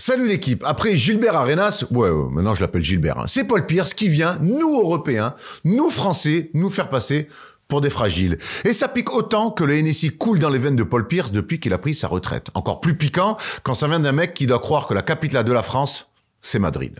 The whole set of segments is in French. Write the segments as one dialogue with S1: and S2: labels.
S1: Salut l'équipe, après Gilbert Arenas, ouais, maintenant je l'appelle Gilbert, hein. C'est Paul Pierce qui vient, nous Européens, nous Français, nous faire passer pour des fragiles. Et ça pique autant que le Hennessy coule dans les veines de Paul Pierce depuis qu'il a pris sa retraite. Encore plus piquant quand ça vient d'un mec qui doit croire que la capitale de la France, c'est Madrid.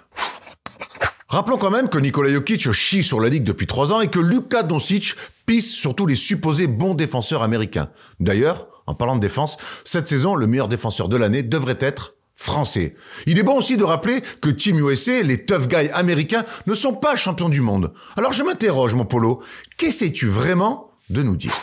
S1: Rappelons quand même que Nikola Jokic chie sur la Ligue depuis 3 ans et que Luka Doncic pisse sur tous les supposés bons défenseurs américains. D'ailleurs, en parlant de défense, cette saison, le meilleur défenseur de l'année devrait être français. Il est bon aussi de rappeler que Team USA, les tough guys américains, ne sont pas champions du monde. Alors je m'interroge, mon Polo, qu'essayes-tu vraiment de nous dire?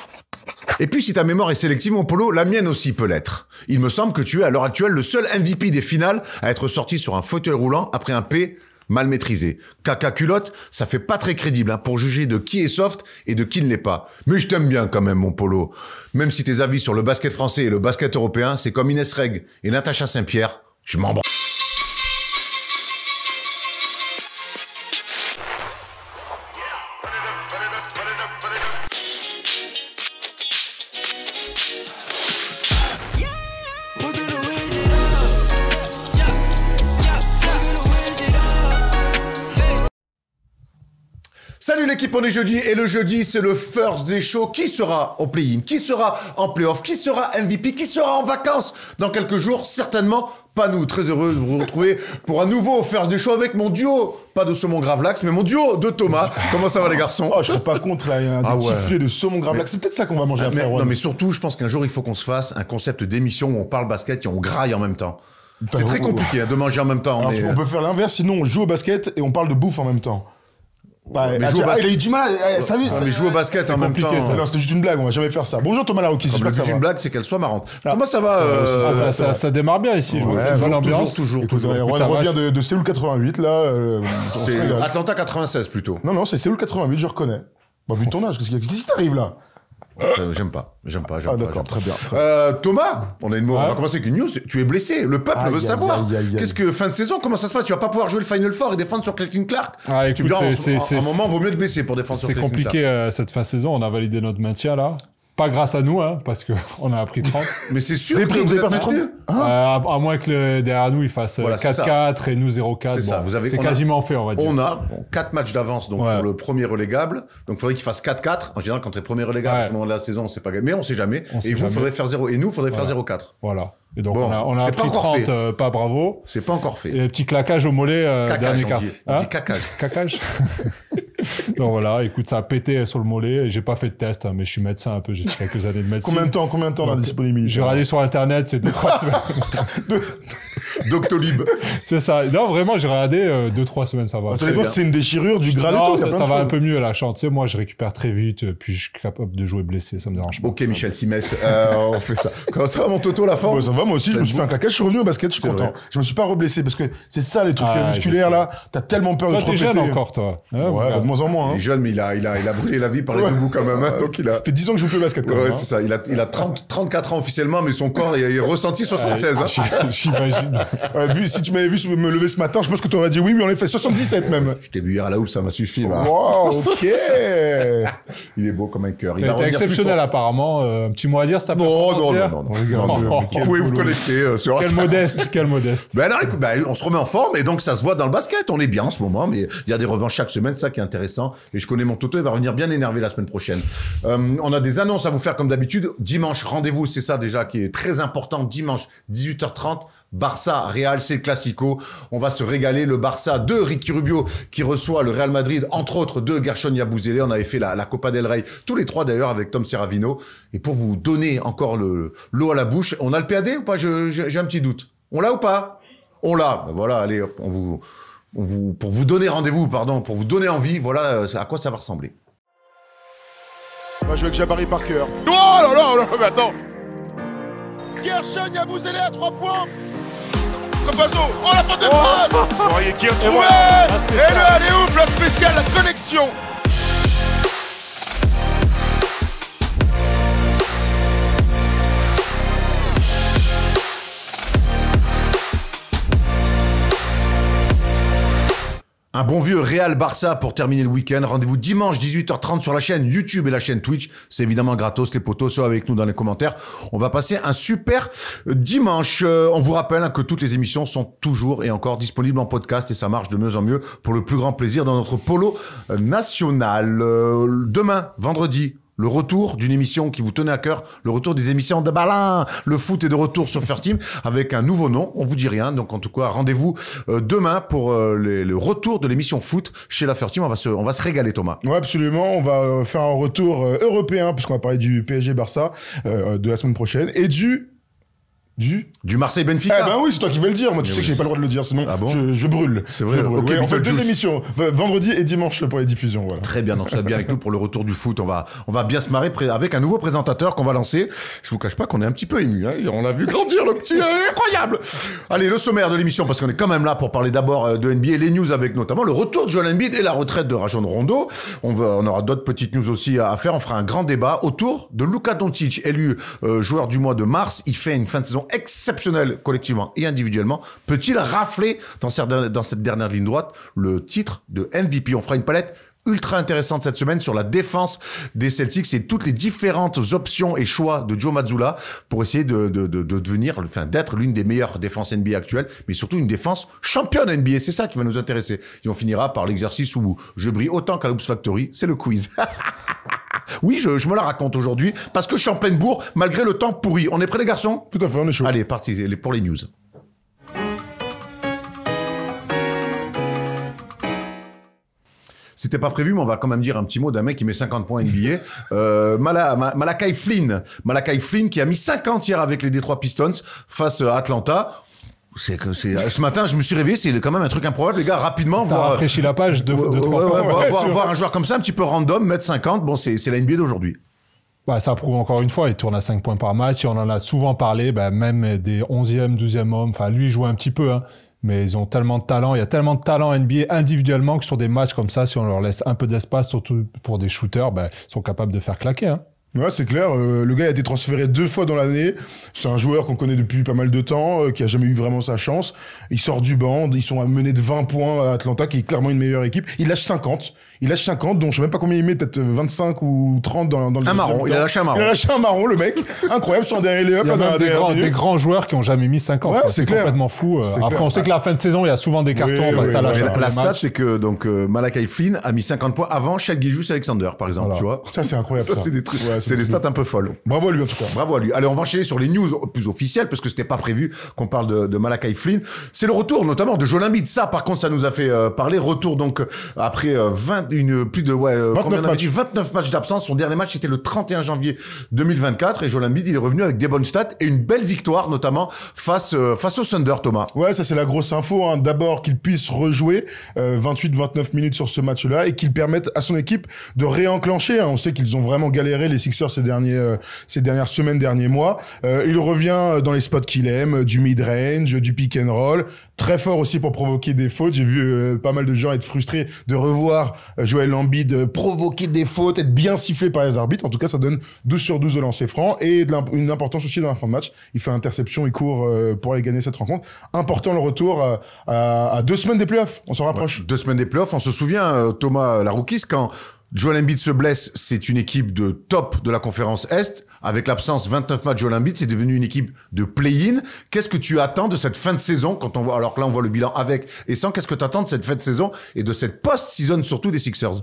S1: Et puis si ta mémoire est sélective, mon Polo, la mienne aussi peut l'être. Il me semble que tu es à l'heure actuelle le seul MVP des finales à être sorti sur un fauteuil roulant après un P mal maîtrisé. Caca culotte, ça fait pas très crédible hein, pour juger de qui est soft et de qui ne l'est pas. Mais je t'aime bien quand même, mon Polo. Même si tes avis sur le basket français et le basket européen, c'est comme Inès Reg et Natacha Saint-Pierre, je m'en branle. Salut l'équipe, on est jeudi et le jeudi c'est le first day show. Qui sera en play-in? Qui sera en play-off? Qui sera MVP? Qui sera en vacances dans quelques jours? Certainement pas nous. Très heureux de vous retrouver pour un nouveau first day show avec mon duo, pas de saumon gravlax, mais mon duo de Thomas. Comment ça va les garçons?
S2: Oh, je serais pas contre là, un petit filet de saumon gravlax. C'est peut-être ça qu'on va manger après.
S1: Non mais surtout, je pense qu'un jour il faut qu'on se fasse un concept d'émission où on parle basket et on graille en même temps. C'est très compliqué hein, de manger en même temps.
S2: Alors,
S1: mais...
S2: on peut faire l'inverse, sinon on joue au basket et on parle de bouffe en même temps. Ouais,
S1: mais il
S2: a eu du mal.
S1: Mais jouer au basket en même temps.
S2: Non, c'était juste une blague, on va jamais faire ça. Bonjour Thomas Larocchi, j'espère que ça va.
S1: Une blague, c'est qu'elle soit marrante. Comment ça va
S3: ça démarre bien ici, je vois. Bonne ambiance.
S1: Toujours.
S2: On revient de Séoul 88, là.
S1: C'est Atlanta 96 plutôt.
S2: Non, c'est Séoul 88, je reconnais. Bon, vu ton âge, qu'est-ce qui t'arrive là?
S1: J'aime pas.
S2: Ah d'accord, très bien.
S1: Thomas, on va commencer avec une news. Tu es blessé. Le peuple veut savoir. Qu'est-ce que fin de saison, comment ça se passe? Tu vas pas pouvoir jouer le Final Four et défendre sur Clayton Clark?
S3: Ah écoute,
S1: à un moment, vaut mieux te blesser pour défendre sur Clayton Clark.
S3: C'est compliqué cette fin de saison. On a validé notre maintien là. Pas grâce à nous, hein, parce qu'on a appris 30.
S1: Mais c'est sûr que
S2: vous avez perdu 30
S3: à moins que derrière nous, il fasse 4-4 et nous 0-4. C'est quasiment fait, on va dire.
S1: On a 4 matchs d'avance donc sur le premier relégable. Donc il faudrait qu'il fasse 4-4. En général, quand tu es premier relégable, à ce moment de la saison, on sait pas gagner. Mais on sait jamais. Et vous, il faudrait faire 0. Et nous, il faudrait faire 0-4.
S3: Voilà. Et donc, on a pris 30, pas bravo.
S1: C'est pas encore fait.
S3: Et un petit claquage au mollet, dernier quart.
S1: On dit cacage.
S3: Cacage. Donc voilà, écoute, ça a pété sur le mollet. J'ai pas fait de test, hein, mais je suis médecin un peu, j'ai fait quelques années de médecine.
S2: Combien de temps la disponibilité?
S3: J'ai regardé sur internet, c'était 3 semaines.
S1: Doctolib.
S3: C'est ça. Non, vraiment, j'ai regardé 2-3 semaines, ça va.
S2: Ça dépend si c'est une déchirure, du gras et tout.
S3: Ça va un peu mieux à la chante. Tu sais, moi, je récupère très vite, puis je suis capable de jouer blessé, ça me dérange pas.
S1: Ok, Michel Simès, on fait ça. Comment ça va, mon Toto, la forme?
S2: Ça va, moi aussi, je me suis fait un claquage, je suis revenu au basket, je suis content. Je me suis pas reblessé, parce que c'est ça, les trucs musculaires, là. T'as tellement peur de trop péter.
S3: T'es jeune encore, toi.
S2: Ouais, de moins en moins.
S1: Il est jeune, mais il a brûlé la vie par les deux bouts quand même. Donc il a
S2: fait 10 ans que je joue plus au basket.
S1: Ouais, c'est ça. Il a 34 ans officiellement, mais son corps, il a ressenti 76.
S3: J'imagine.
S2: Si tu m'avais vu me lever ce matin, je pense que tu aurais dit oui, mais on est fait 77 même.
S1: Je t'ai vu hier à la houpe, ça m'a suffi.
S2: Wow, ok.
S1: Il est beau comme un cœur.
S3: Il était exceptionnel apparemment. Un petit mot à dire, ça peut
S1: Non. Vous pouvez vous connecter sur
S3: Quel modeste.
S1: Ben non, écoute, on se remet en forme et donc ça se voit dans le basket. On est bien en ce moment, mais il y a des revanches chaque semaine, ça qui est intéressant. Et je connais mon Toto, il va revenir bien énervé la semaine prochaine. On a des annonces à vous faire comme d'habitude. Dimanche, rendez-vous, c'est ça déjà qui est très important. Dimanche, 18h30. Barça, Real, c'est le classico. On va se régaler. Le Barça de Ricky Rubio qui reçoit le Real Madrid, entre autres de Gershon Yabusele. On avait fait la Copa del Rey, tous les trois d'ailleurs, avec Tom Serravino. Et pour vous donner encore l'eau à la bouche, on a le PAD ou pas? J'ai un petit doute. On l'a ou pas? On l'a. Ben voilà, allez, hop, pour vous donner rendez-vous, pour vous donner envie, voilà à quoi ça va ressembler.
S2: On va jouer avec Jabari Parker.
S4: Oh là, mais attends. Gershon Yabusele à 3 points. Campazzo, oh la porte de frappe. Poirier qui a retrouvé. Et le allez-oop, la spéciale, la connexion.
S1: Un bon vieux Real Barça pour terminer le week-end. Rendez-vous dimanche 18h30 sur la chaîne YouTube et la chaîne Twitch. C'est évidemment gratos, les potos, soyez avec nous dans les commentaires. On va passer un super dimanche. On vous rappelle que toutes les émissions sont toujours et encore disponibles en podcast et ça marche de mieux en mieux pour le plus grand plaisir dans notre polo national. Demain, vendredi, le retour d'une émission qui vous tenait à cœur, le retour des émissions de Balin. Le foot est de retour sur First Team avec un nouveau nom. On vous dit rien. Donc, en tout cas, rendez-vous demain pour le retour de l'émission foot chez la First Team. On va se régaler, Thomas.
S2: Ouais, absolument. On va faire un retour européen puisqu'on va parler du PSG Barça de la semaine prochaine et du
S1: Marseille Benfica.
S2: Eh ben oui, c'est toi qui veux le dire. Moi, tu sais que j'ai pas le droit de le dire, sinon je brûle.
S1: C'est vrai.
S2: Okay, on fait 2 émissions, vendredi et dimanche pour les diffusions. Voilà.
S1: Très bien, donc soyez bien avec nous pour le retour du foot. On va bien se marrer avec un nouveau présentateur qu'on va lancer. Je vous cache pas qu'on est un petit peu ému. Hein. On l'a vu grandir, le petit, incroyable. Allez, le sommaire de l'émission, parce qu'on est quand même là pour parler d'abord de NBA, les news avec notamment le retour de Joel Embiid et la retraite de Rajon Rondo. On aura d'autres petites news aussi à faire. On fera un grand débat autour de Luka Doncic, élu joueur du mois de mars. Il fait une fin de saison exceptionnelle collectivement et individuellement. Peut-il rafler dans cette dernière ligne droite le titre de MVP? On fera une palette ultra intéressante cette semaine sur la défense des Celtics et toutes les différentes options et choix de Joe Mazzulla pour essayer de devenir, d'être l'une des meilleures défenses NBA actuelles, mais surtout une défense championne NBA. C'est ça qui va nous intéresser. Et on finira par l'exercice où je brille autant qu'à l'Oops Factory, c'est le quiz. Oui, je me la raconte aujourd'hui, parce que je suis en pleine bourre, malgré le temps pourri. On est prêts, les garçons?
S2: Tout à fait, on est chaud.
S1: Allez, parti pour les news. C'était pas prévu, mais on va quand même dire un petit mot d'un mec qui met 50 points NBA. Malachi Flynn qui a mis 50 hier avec les Detroit Pistons face à Atlanta. Ce matin, je me suis réveillé, c'est quand même un truc improbable, les gars, rapidement.
S3: T'as rafraîchi la page deux, trois fois.
S1: Voir un joueur comme ça, un petit peu random, mettre 50, bon, c'est la NBA d'aujourd'hui.
S3: Bah, ça prouve encore une fois, il tourne à 5 points par match, et on en a souvent parlé, même des 11e, 12e hommes, enfin, lui, il joue un petit peu, hein, mais ils ont tellement de talent, il y a tellement de talent NBA individuellement que sur des matchs comme ça, si on leur laisse un peu d'espace, surtout pour des shooters, ils sont capables de faire claquer, hein.
S2: Ouais, c'est clair. Le gars a été transféré 2 fois dans l'année. C'est un joueur qu'on connaît depuis pas mal de temps, qui a jamais eu vraiment sa chance. Il sort du banc. Ils sont menés de 20 points à Atlanta, qui est clairement une meilleure équipe. Il lâche 50. Donc je sais même pas combien il met, peut-être 25 ou 30 dans le...
S1: Un marron. Il a lâché un marron.
S2: Il a lâché un marron, le mec. Incroyable, sur un dernier layup.
S3: Il y a des grands joueurs qui ont jamais mis 50.
S2: Ouais, c'est clair.
S3: Complètement fou. Après, on sait que la fin de saison, il y a souvent des cartons.
S1: La stat, c'est que Malachi Flynn a mis 50 points avant Shai Gilgeous-Alexander, par exemple. Voilà. Tu vois.
S2: Ça, c'est incroyable.
S1: Ça, c'est des stats un peu folles.
S2: Bravo à lui, en tout cas.
S1: Bravo à lui. Allez, on va enchaîner sur les news plus officielles, parce que c'était pas prévu qu'on parle de Malachi Flynn. C'est le retour, notamment, de Joel Embiid. Ça, par contre, ça nous a fait parler. Retour, donc, après 29 matchs d'absence. Son dernier match, c'était le 31 janvier 2024. Et Joel Embiid, il est revenu avec des bonnes stats et une belle victoire, notamment, face au Thunder, Thomas.
S2: Ouais, ça, c'est la grosse info, hein. D'abord, qu'il puisse rejouer 28-29 minutes sur ce match-là et qu'il permette à son équipe de réenclencher, hein. On sait qu'ils ont vraiment galéré, les Sixers, ces dernières semaines, derniers mois. Il revient dans les spots qu'il aime, du mid-range, du pick and roll, très fort aussi pour provoquer des fautes. J'ai vu pas mal de gens être frustrés de revoir Joel Embiid provoquer des fautes, être bien sifflé par les arbitres. En tout cas, ça donne 12 sur 12 au lancer franc et une importance aussi dans la fin de match. Il fait interception, il court pour aller gagner cette rencontre. Important le retour à 2 semaines des playoffs. On s'en rapproche.
S1: Ouais, 2 semaines des playoffs. On se souvient, Thomas Laroukis, quand Joel Embiid se blesse, c'est une équipe de top de la conférence Est. Avec l'absence 29 matchs Joel Embiid, c'est devenu une équipe de play-in. Qu'est-ce que tu attends de cette fin de saison quand on voit, alors que là on voit le bilan avec et sans, qu'est-ce que tu attends de cette fin de saison et de cette post-season surtout des Sixers?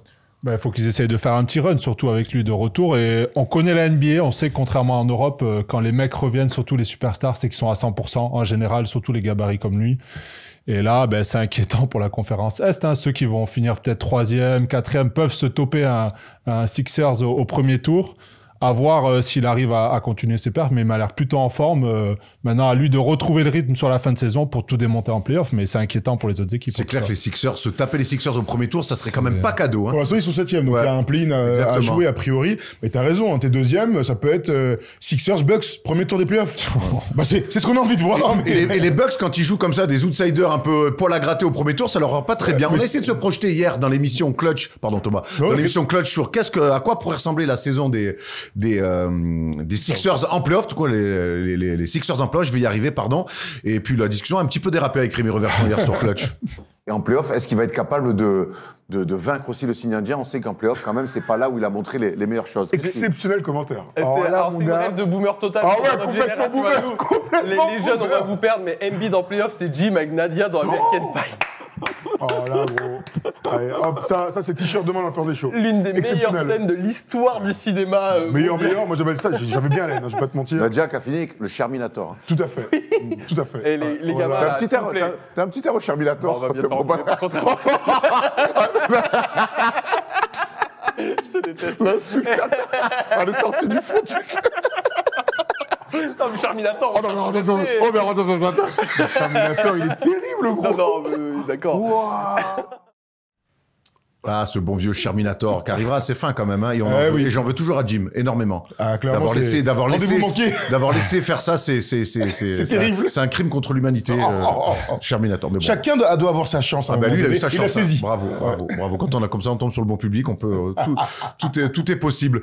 S3: Il faut qu'ils essayent de faire un petit run, surtout avec lui de retour. Et on connaît la NBA, on sait que contrairement en Europe, quand les mecs reviennent, surtout les superstars, c'est qu'ils sont à 100% en général, surtout les gabarits comme lui. Et là, c'est inquiétant pour la conférence Est. Hein. Ceux qui vont finir peut-être 3e, 4e peuvent se toper un Sixers au premier tour. À voir s'il arrive à continuer ses perfs, mais il m'a l'air plutôt en forme. Maintenant, à lui de retrouver le rythme sur la fin de saison pour tout démonter en play-off, mais c'est inquiétant pour les autres équipes.
S1: C'est clair que les Sixers, se taper les Sixers au premier tour, ça serait quand même pas cadeau. Hein.
S2: Pour l'instant, ils sont 7e, donc il y a un play-in à jouer a priori. Mais t'as raison, hein, t'es 2e, ça peut être Sixers, Bucks, premier tour des playoffs. C'est ce qu'on a envie de voir.
S1: Et les Bucks, quand ils jouent comme ça, des outsiders un peu poil à gratter au premier tour, ça leur va pas très bien. On a essayé de se projeter hier dans l'émission Clutch, pardon Thomas, dans l'émission Clutch sur à quoi pourrait ressembler la saison des Sixers en playoff, tout quoi, les Sixers en playoff, je vais y arriver, pardon. Et puis la discussion a un petit peu dérapé avec Rémi Reverchon hier sur Clutch. Et en play-off, est-ce qu'il va être capable de vaincre aussi le signe indien? On sait qu'en play-off, quand même, c'est pas là où il a montré les meilleures choses.
S2: Exceptionnel commentaire.
S5: C'est une rêve de boomer total.
S2: Ah ouais, complètement boomer.
S5: Les jeunes, on va vous perdre, mais Embiid en play-off, c'est Jim avec Nadia dans American Pie.
S2: Oh là, gros. Allez, hop, ça c'est t-shirt demain dans le First Day Show.
S5: L'une des meilleures scènes de l'histoire du cinéma.
S2: Meilleur, moi j'appelle ça, j'avais bien l'aide, je vais pas te mentir.
S1: Nadia qui a fini avec le Sherminator.
S2: Tout à fait. Tout à fait.
S5: Et les gamins.
S1: T'as un petit air au Sherminator.
S5: On va bien faire contrairement. Je te déteste.
S1: L'insulte. Elle est sortie du fond du
S5: Non, mais Charminator.
S1: Oh non, attends.
S2: Terminator, il est terrible, gros.
S5: Non, mais d'accord.
S2: Wow.
S1: Ah, ce bon vieux Sherminator qui arrivera à ses fins quand même. Hein, et j'en veux toujours à Jim, énormément.
S2: Ah, clairement,
S1: d'avoir laissé faire ça, c'est
S2: terrible.
S1: C'est un crime contre l'humanité, Sherminator. Mais bon.
S2: Chacun doit avoir sa chance.
S1: Lui, il a eu sa chance.
S2: Il a saisi.
S1: Bravo. Quand on a comme ça, on tombe sur le bon public, on peut, tout est possible.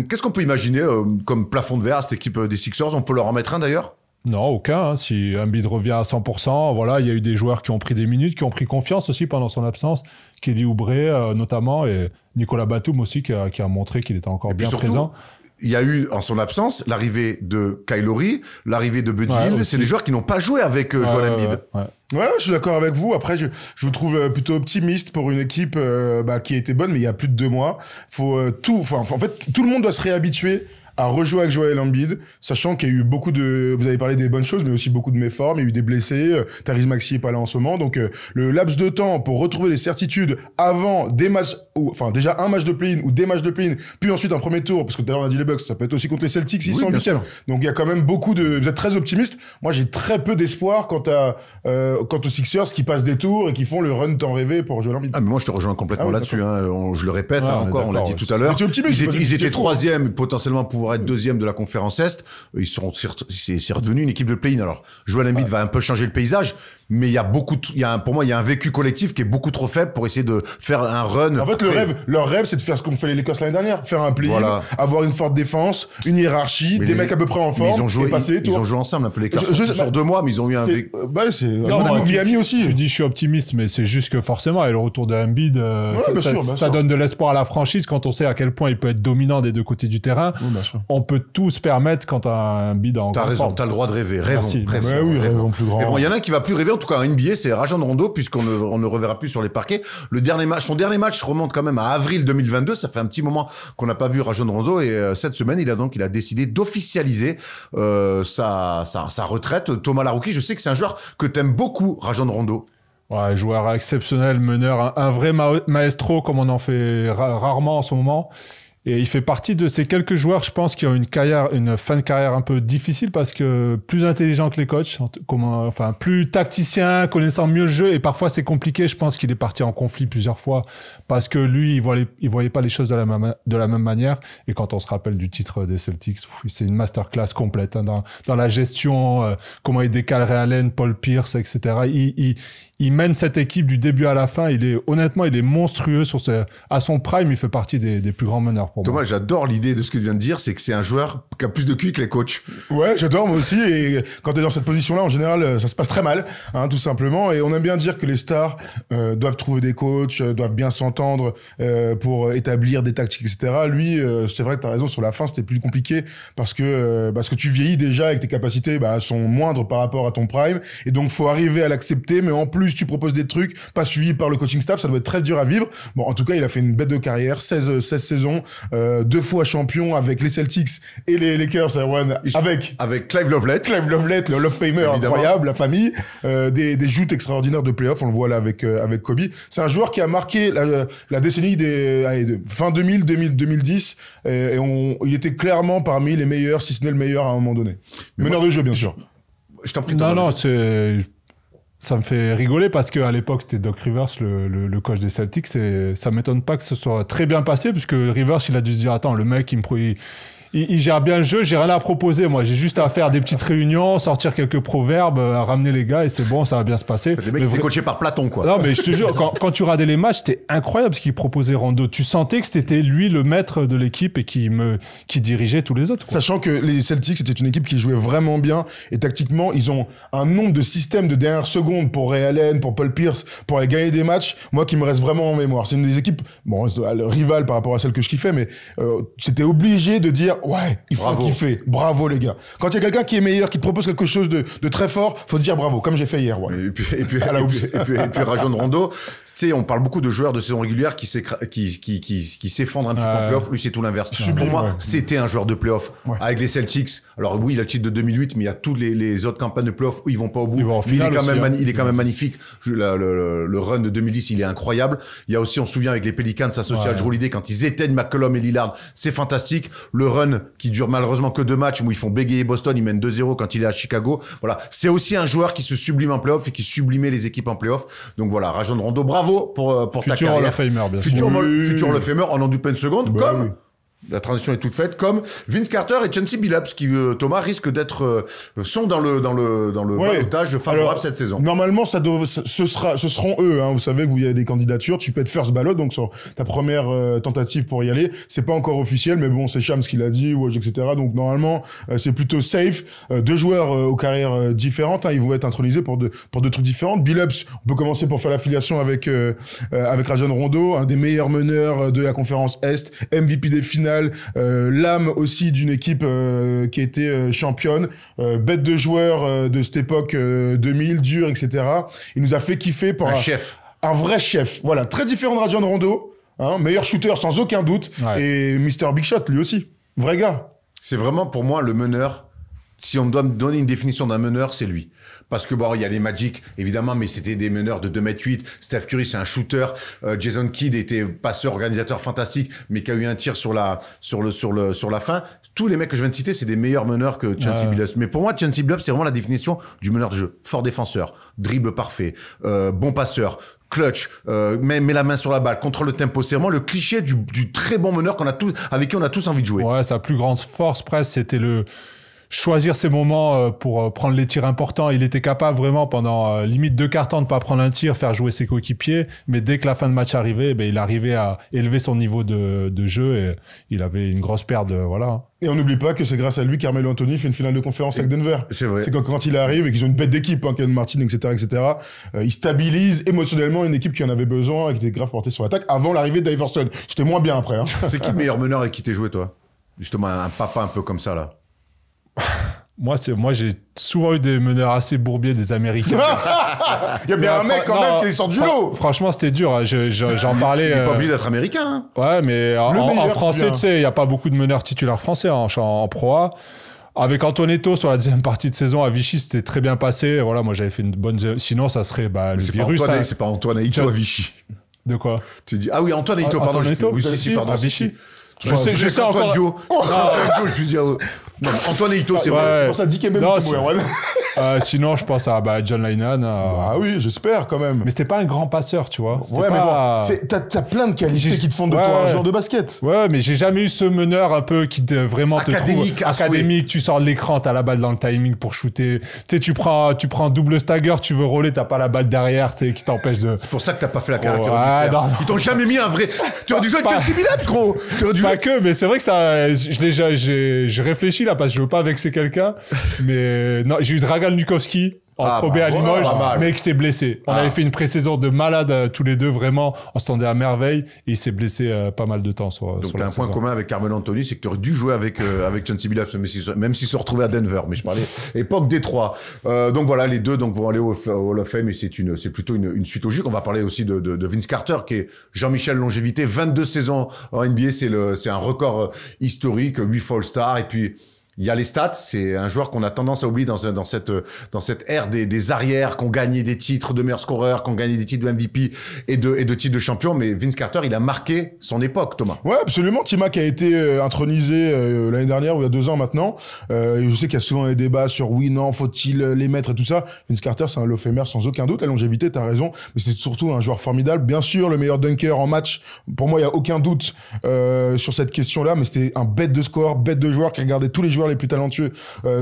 S1: Qu'est-ce qu'on peut imaginer comme plafond de verre à cette équipe des Sixers? On peut leur en mettre un d'ailleurs?
S3: Non, aucun. Hein. Si Embiid revient à 100%, voilà, il y a eu des joueurs qui ont pris des minutes, qui ont pris confiance aussi pendant son absence. Kelly Oubre notamment, et Nicolas Batum aussi qui a montré qu'il était encore bien présent.
S1: Il y a eu, en son absence, l'arrivée de Kyle Lowry, l'arrivée de Buddy Hield. C'est des joueurs qui n'ont pas joué avec Joel Embiid.
S2: Ouais, je suis d'accord avec vous. Après, je vous trouve plutôt optimiste pour une équipe qui a été bonne, mais il y a plus de 2 mois. En fait, tout le monde doit se réhabituer à rejouer avec Joel Embiid, sachant qu'il y a eu beaucoup de... Vous avez parlé des bonnes choses, mais aussi beaucoup de méformes. Il y a eu des blessés. Tyrese Maxey est pas là en ce moment. Donc, le laps de temps pour retrouver les certitudes avant des matchs... Enfin, déjà un match de play-in ou des matchs de play-in, puis ensuite un premier tour, parce que tout à l'heure on a dit les Bucks, ça peut être aussi contre les Celtics, ils sont en 8e. Donc, il y a quand même beaucoup de... Vous êtes très optimiste. Moi, j'ai très peu d'espoir quant aux Sixers qui passent des tours et qui font le run tant rêvé pour Joel Embiid.
S1: Ah, mais moi, je te rejoins complètement là-dessus. Hein. Je le répète encore, on l'a dit tout à l'heure. Ils étaient 3e, potentiellement pouvoir être 2e de la conférence Est. C'est redevenu une équipe de play-in. Alors, Joel Embiid va un peu changer le paysage, mais pour moi, il y a un vécu collectif qui est beaucoup trop faible pour essayer de faire un run.
S2: En fait, leur rêve, c'est de faire ce qu'ont fait les Lakers l'année dernière. Faire un play-in, avoir une forte défense, une hiérarchie, des mecs à peu près en forme.
S1: Ils ont joué ensemble un peu les Lakers sur 2 mois, mais ils ont eu un vécu.
S2: Miami aussi.
S3: Tu dis je suis optimiste, mais c'est juste que forcément, et le retour de Embiid, ça donne de l'espoir à la franchise quand on sait à quel point il peut être dominant des 2 côtés du terrain. On peut tout se permettre quand un Embiid en grande forme.
S1: T'as raison, t'as le droit de rêver.
S2: Rêvons plus grand.
S1: Et bon, il y en a un qui va plus rêver, en tout cas en NBA, c'est Rajon Rondo, puisqu'on ne reverra plus sur les parquets. Son dernier match remonte quand même à avril 2022. Ça fait un petit moment qu'on n'a pas vu Rajon Rondo, et cette semaine, il a décidé d'officialiser sa retraite. Thomas Larouki, je sais que c'est un joueur que t'aimes beaucoup, Rajon Rondo.
S3: Ouais, joueur exceptionnel, meneur, un vrai maestro comme on en fait rarement en ce moment. Et il fait partie de ces quelques joueurs, je pense, qui ont une fin de carrière un peu difficile parce que plus intelligent que les coachs, plus tacticien, connaissant mieux le jeu. Et parfois, c'est compliqué. Je pense qu'il est parti en conflit plusieurs fois parce que lui, il voyait pas les choses de la même manière. Et quand on se rappelle du titre des Celtics, c'est une masterclass complète dans la gestion, comment il décale Ray Allen, Paul Pierce, etc. Il mène cette équipe du début à la fin. Honnêtement, il est monstrueux à son prime. Il fait partie des plus grands meneurs.
S1: Thomas, j'adore l'idée de ce que tu viens de dire, c'est que c'est un joueur qui a plus de QI que les coachs.
S2: Ouais, j'adore moi aussi. Et quand t'es dans cette position-là, en général, ça se passe très mal, tout simplement. Et on aime bien dire que les stars doivent trouver des coachs, doivent bien s'entendre pour établir des tactiques, etc. Lui, c'est vrai que t'as raison, sur la fin, c'était plus compliqué parce que tu vieillis déjà et que tes capacités sont moindres par rapport à ton prime. Et donc, faut arriver à l'accepter. Mais en plus, tu proposes des trucs pas suivis par le coaching staff, ça doit être très dur à vivre. Bon, en tout cas, il a fait une bête de carrière, 16 saisons. 2 fois champion avec les Celtics et les Lakers avec
S1: Clive Lovellette,
S2: le Hall of Famer incroyable, la famille, des joutes extraordinaires de playoffs, on le voit là avec Kobe. C'est un joueur qui a marqué la décennie de fin 2010 et il était clairement parmi les meilleurs, si ce n'est le meilleur à un moment donné. Meneur de jeu, bien sûr.
S1: Je t'en prie.
S3: Non, ça me fait rigoler parce qu'à l'époque, c'était Doc Rivers, le coach des Celtics, et ça m'étonne pas que ce soit très bien passé, puisque Rivers, il a dû se dire, attends, le mec, il gère bien le jeu, j'ai rien à proposer. Moi, j'ai juste à faire des petites réunions, sortir quelques proverbes, ramener les gars et c'est bon, ça va bien se passer.
S1: Les mecs, c'était coaché par Platon, quoi.
S3: Non, mais je te jure, quand tu regardais les matchs, c'était incroyable ce qu'il proposait Rondo. Tu sentais que c'était lui le maître de l'équipe et qui dirigeait tous les autres, quoi.
S2: Sachant que les Celtics, c'était une équipe qui jouait vraiment bien et tactiquement, ils ont un nombre de systèmes de dernière seconde pour Ray Allen, pour Paul Pierce, pour aller gagner des matchs, moi qui me reste vraiment en mémoire. C'est une des équipes, bon, rivale par rapport à celle que je kiffais, mais c'était obligé de dire ouais, il faut kiffer. Bravo les gars. Quand il y a quelqu'un qui est meilleur, qui te propose quelque chose de très fort, faut dire bravo, comme j'ai fait hier. Ouais.
S1: Et puis Rajon Rondo, tu sais, on parle beaucoup de joueurs de saison régulière qui s'effondrent un petit peu en playoff. Lui, c'est tout l'inverse. Pour moi, c'était un joueur de playoff avec les Celtics. Alors oui, il a le titre de 2008, mais il y a toutes les autres campagnes de playoff où ils vont pas au bout.
S3: Il
S1: est quand même magnifique. Le run de 2010, il est incroyable. Il y a aussi, on se souvient avec les Pelicans associés à Drew Holiday quand ils éteignent McCollum et Lillard, c'est fantastique. Le run qui dure malheureusement que 2 matchs où ils font bégayer Boston, ils mènent 2-0 quand il est à Chicago. Voilà, c'est aussi un joueur qui se sublime en playoff et qui sublimait les équipes en playoff. Donc voilà, Rajon Rondo, bravo pour ta carrière.
S3: Hall of Famer, bien sûr.
S1: Futur Hall of Famer, on en doute pas une seconde, comme la transition est toute faite, comme Vince Carter et Chauncey Billups qui, Thomas, risquent d'être sont dans le balotage favorable cette saison.
S2: Normalement, ce seront eux. Hein. Vous savez que vous y avez des candidatures. Tu peux être first ballot, donc sur ta première tentative pour y aller. C'est pas encore officiel, mais bon, c'est Shams qui l'a dit, Woj, etc. Donc normalement, c'est plutôt safe. 2 joueurs aux carrières différentes. Hein. Ils vont être intronisés pour deux trucs différents. Billups, on peut commencer pour faire l'affiliation avec Rajon Rondo, un des meilleurs meneurs de la conférence Est, MVP des finales. L'âme aussi d'une équipe qui était championne, bête de joueur de cette époque 2000, dur, etc. Il nous a fait kiffer pour un vrai chef. Voilà, très différent de Rajon Rondo, hein, meilleur shooter sans aucun doute, et Mr. Big Shot lui aussi, vrai gars.
S1: C'est vraiment pour moi le meneur. Si on me doit me donner une définition d'un meneur, c'est lui. Parce que bon, il y a les Magic, évidemment, mais c'était des meneurs de 2m8. Steph Curry, c'est un shooter. Jason Kidd était passeur, organisateur fantastique, mais qui a eu un tir sur la fin. Tous les mecs que je viens de citer, c'est des meilleurs meneurs que Chauncey Billups. Mais pour moi, Chauncey Billups, c'est vraiment la définition du meneur de jeu. Fort défenseur, dribble parfait, bon passeur, clutch, met la main sur la balle, contrôle le tempo. C'est vraiment le cliché du très bon meneur avec qui on a tous envie de jouer.
S3: Ouais, sa plus grande force presque, c'était choisir ses moments pour prendre les tirs importants. Il était capable vraiment pendant limite 2 quarts temps de pas prendre un tir, faire jouer ses coéquipiers, mais dès que la fin de match arrivait, il arrivait à élever son niveau de jeu et il avait une grosse paire de voilà.
S2: Et on n'oublie pas que c'est grâce à lui qu'Carmelo Anthony fait une finale de conférence avec Denver.
S1: C'est vrai.
S2: C'est quand il arrive et qu'ils ont une bête d'équipe, hein, Ken Martin, etc., il stabilise émotionnellement une équipe qui en avait besoin et qui était grave portée sur l'attaque avant l'arrivée d'Iverson. J'étais moins bien après. Hein.
S1: C'est qui le meilleur meneur avec qui t'es joué, toi? Justement, un papa un peu comme ça, là.
S3: Moi, j'ai souvent eu des meneurs assez bourbiers, des Américains.
S2: Il y a bien un mec quand même qui sort du lot.
S3: Franchement, c'était dur. J'en parlais.
S1: Il n'est pas obligé d'être américain. Hein.
S3: Ouais, mais en français, tu sais, il n'y a pas beaucoup de meneurs titulaires français en Pro A. Avec Antoinetto sur la deuxième partie de saison à Vichy, c'était très bien passé. Voilà, moi, j'avais fait une bonne. Sinon, ça serait le virus.
S1: C'est pas Antoinetto à Vichy.
S3: De quoi?
S1: Tu dis oui, Antoinetto, pardon.
S3: Pardon. À Vichy.
S1: Je sais encore. Dio. Je dis non, Antoine Ito, c'est vrai.
S2: Pour ça, dit qu'il
S3: sinon, je pense à John Lennon.
S2: Ah oui, j'espère quand même.
S3: Mais c'était pas un grand passeur, tu vois.
S2: Ouais, mais bon, t'as plein de qualités qui te font de toi un joueur de basket.
S3: Ouais, mais j'ai jamais eu ce meneur un peu qui vraiment te trouve académique. Tu sors de l'écran, t'as la balle dans le timing pour shooter. Tu sais, tu prends double stagger, tu veux roller, t'as pas la balle derrière, tu sais, qui t'empêche de.
S1: C'est pour ça que t'as pas fait la caractéristique. Ils t'ont jamais mis un vrai. Tu aurais dû jouer avec Chauncey Billups, gros.
S3: Pas que, mais c'est vrai que ça. Je réfléchis là parce que je veux pas vexer quelqu'un. Mais non, j'ai eu Dragan Lukowski en Pro B à Limoges, mais qui s'est blessé. On avait fait une pré-saison de malade tous les deux, vraiment. On s'entendait à merveille et il s'est blessé pas mal de temps sur
S1: Donc
S3: la
S1: t'as un point commun avec Carmelo Anthony, c'est que tu aurais dû jouer avec Chauncey Billups, même s'il se retrouvait à Denver. Mais je parlais époque Détroit. Donc voilà, les deux vont aller au Hall of Fame et c'est plutôt une suite logique. On va parler aussi de Vince Carter, qui est Jean-Michel Longévité, 22 saisons en NBA, c'est un record historique, 8 fois All-Star, et puis Il y a les stats, c'est un joueur qu'on a tendance à oublier dans cette ère des arrières, qui ont gagné des titres de meilleurs scoreurs, qui ont gagné des titres de MVP et de titres de champion. Mais Vince Carter, il a marqué son époque, Thomas.
S2: Ouais, absolument. T-Mac a été intronisé l'année dernière ou il y a 2 ans maintenant. Et je sais qu'il y a souvent des débats sur oui, non, faut-il les mettre et tout ça. Vince Carter, c'est un Hall of Famer sans aucun doute. La longévité, t'as raison. Mais c'est surtout un joueur formidable. Bien sûr, le meilleur dunker en match. Pour moi, il y a aucun doute sur cette question-là. Mais c'était un bête de score, bête de joueur qui regardait tous les joueurs les plus talentueux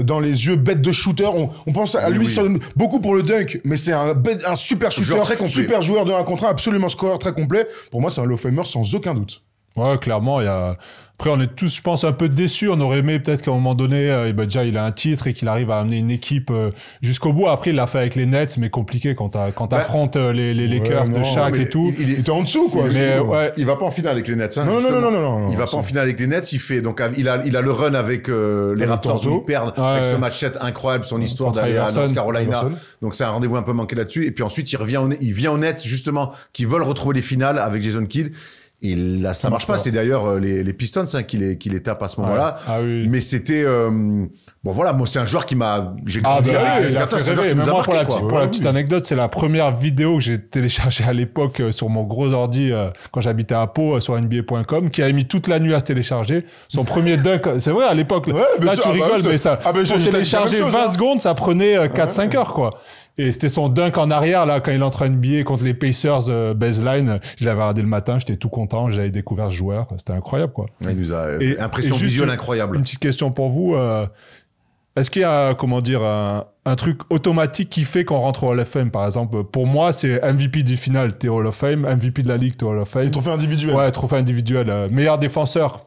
S2: dans les yeux, bête de shooter. On pense à lui beaucoup pour le dunk, mais c'est un super shooter,
S1: très complet.
S2: super joueur de 1 contre 1, absolument scoreur très complet. Pour moi, c'est un Hall of Famer sans aucun doute.
S3: Ouais, clairement, il y a... Après, on est tous, je pense, un peu déçus. On aurait aimé peut-être qu'à un moment donné, déjà, il a un titre et qu'il arrive à amener une équipe jusqu'au bout. Après, il l'a fait avec les Nets, mais compliqué quand t'affrontes les Lakers de Shaq et tout.
S2: Il était en dessous, quoi.
S3: Mais ouais.
S1: Il va pas en finale avec les Nets, hein,
S2: Non.
S1: Il va pas en finale avec les Nets. Il a le run avec les Raptors où ils perdent avec ce match 7 incroyable, son histoire d'aller à North Carolina. Donc c'est un rendez-vous un peu manqué là-dessus. Et puis ensuite, il vient aux Nets, justement, qui veulent retrouver les finales avec Jason Kidd. Et là, ça marche pas. C'est d'ailleurs les Pistons qui les tapent à ce moment-là.
S3: Ah oui.
S1: Mais c'était bon voilà, moi c'est un joueur qui m'a
S3: il a fait rêver. Mais moi, pour la petite anecdote, c'est la première vidéo que j'ai téléchargée à l'époque sur mon gros ordi quand j'habitais à Pau sur NBA.com, qui a mis toute la nuit à se télécharger. Son premier dunk, c'est vrai à l'époque. Là tu rigoles, mais ça pour télécharger 20 secondes, ça prenait 4-5 heures quoi. Et c'était son dunk en arrière, là, quand il entre en NBA contre les Pacers baseline. Je l'avais regardé le matin, j'étais tout content, j'avais découvert ce joueur. C'était incroyable, quoi.
S1: Il nous a impression visuelle incroyable.
S3: Une petite question pour vous. Est-ce qu'il y a, comment dire, un truc automatique qui fait qu'on rentre au Hall of Fame, par exemple? Pour moi, c'est MVP des finales, t'es Hall of Fame. MVP de la Ligue, t'es Hall of Fame.
S2: Et trophée individuel.
S3: Ouais, trophée individuel. Meilleur défenseur.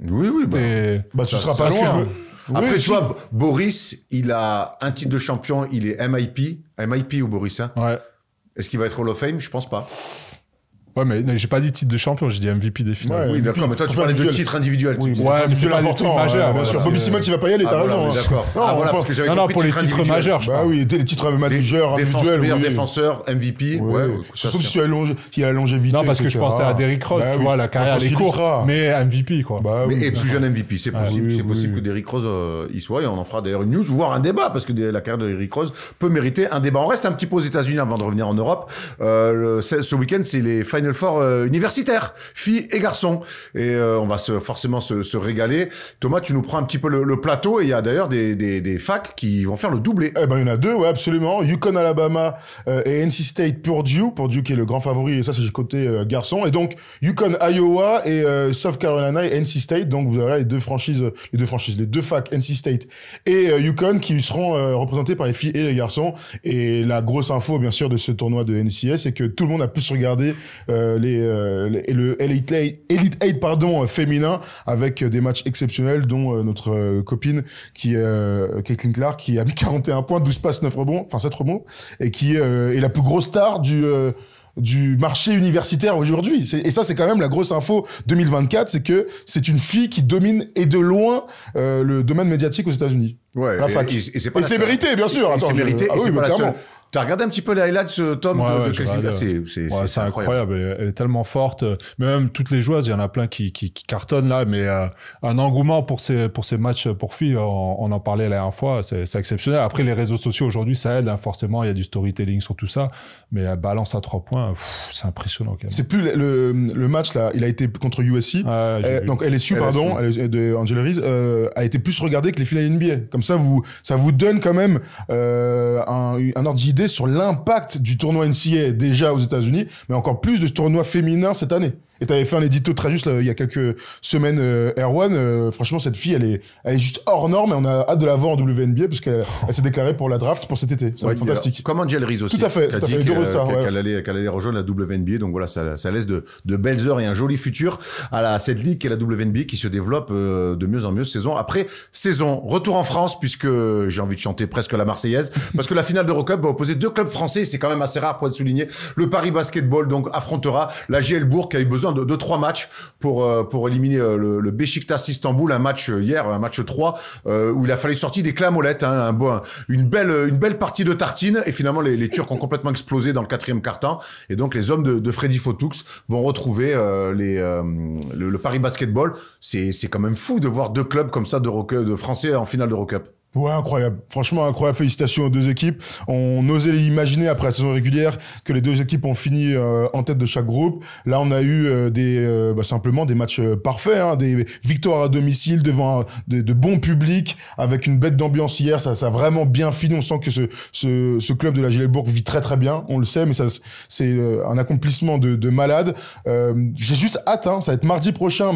S1: Oui.
S2: Tu seras pas loin.
S1: Après, tu vois, Boris, il a un titre de champion, il est MIP ou Boris, hein.
S3: Ouais.
S1: Est-ce qu'il va être Hall of Fame? Je pense pas.
S3: Ouais, mais j'ai pas dit titre de champion, j'ai dit MVP des finales.
S1: Ouais, oui, d'accord, mais toi, tu parlais de titres individuels.
S2: Oui,
S3: ouais, mais c'est pas les titres majeurs.
S2: Bien sûr, Bobby Simmons, il va pas y aller, t'as raison.
S1: D'accord. Voilà, parce que j'avais compris
S3: pour les titres majeurs, je
S2: crois. Bah oui, les titres majeurs, individuels.
S1: Meilleur défenseur, MVP, ouais.
S2: Surtout si tu as la longévité.
S3: Non, parce que je pensais à Derrick Rose, tu vois, la carrière, elle est courte, mais MVP, quoi.
S1: Et plus jeune MVP, c'est possible. C'est possible que Derrick Rose y soit, et on en fera d'ailleurs une news, voire un débat, parce que la carrière de Derrick Rose peut mériter un débat. On reste un petit peu aux États-Unis avant de revenir en Europe. Ce week-end, c'est les Final Four universitaires, filles et garçons. Et on va forcément se régaler. Thomas, tu nous prends un petit peu le plateau, et il y a d'ailleurs des facs qui vont faire le doublé.
S2: Eh ben, il y en a 2, ouais, absolument. UConn, Alabama et NC State, Purdue qui est le grand favori, et ça, c'est côté garçon. Et donc, UConn, Iowa et South Carolina et NC State. Donc, vous aurez les deux facs, NC State et UConn, qui seront représentés par les filles et les garçons. Et la grosse info, bien sûr, de ce tournoi de NCAA, c'est que tout le monde a pu se regarder le Elite 8 féminin, avec des matchs exceptionnels, dont notre copine Caitlin Clark, qui a mis 41 points, 12 passes, 7 rebonds, et qui est la plus grosse star du marché universitaire aujourd'hui. Et ça, c'est quand même la grosse info 2024, c'est que c'est une fille qui domine, et de loin, le domaine médiatique aux États-unis.
S1: Ouais,
S2: la fac.
S1: Et
S2: c'est mérité, bien sûr.
S1: C'est mérité, et c'est pas la seule. T'as regardé un petit peu les highlights, Tom,
S3: de
S1: Caitlin?
S3: C'est incroyable. Elle est tellement forte. Mais même toutes les joueuses, il y en a plein qui cartonnent là. Mais un engouement pour ces matchs pour filles, on en parlait la dernière fois, c'est exceptionnel. Après, les réseaux sociaux aujourd'hui, ça aide. Hein, forcément, il y a du storytelling sur tout ça. Mais elle balance à 3 points, c'est impressionnant quand même.
S2: C'est plus le match là, il a été contre USC. Donc LSU, de Angela Reese, a été plus regardé que les finales NBA. Comme ça vous donne quand même un ordre d'idée sur l'impact du tournoi NCAA déjà aux États-Unis, mais encore plus de ce tournoi féminin cette année. Et t'avais fait un édito très juste là, il y a quelques semaines, Erwan. Franchement, cette fille, elle est juste hors norme, et on a hâte de la voir en WNBA, parce qu'elle s'est déclarée pour la draft pour cet été. Ça va être fantastique.
S1: Comme Angel Reese aussi.
S2: Tout à fait.
S1: Qu'elle allait rejoindre la WNBA. Donc voilà, ça laisse de belles heures et un joli futur à cette ligue qui est la WNBA, qui se développe de mieux en mieux saison après saison. Retour en France, puisque j'ai envie de chanter presque la Marseillaise, parce que la finale d'Eurocup va opposer 2 clubs français. C'est quand même assez rare pour être souligné. Le Paris Basketball donc affrontera la JL Bourg, qui a eu besoin besoin de 3 matchs pour éliminer le Beşiktaş Istanbul, un match hier, un match 3, où il a fallu sortir des clés à molette, hein, une belle partie de tartine, et finalement les Turcs ont complètement explosé dans le 4e quart-temps, et donc les hommes de Freddy Fotoux vont retrouver le Paris Basketball. C'est quand même fou de voir 2 clubs comme ça de Français en finale d'Eurocup.
S2: Ouais, incroyable. Franchement, incroyable. Félicitations aux 2 équipes. On osait imaginer après la saison régulière que les 2 équipes ont fini en tête de chaque groupe. Là, on a eu simplement des matchs parfaits, hein, des victoires à domicile devant de bons publics, avec une bête d'ambiance hier. Ça a vraiment bien fini. On sent que ce club de la Gielbourg vit très très bien. On le sait, mais c'est un accomplissement de malade. J'ai juste hâte. Hein, ça va être mardi prochain,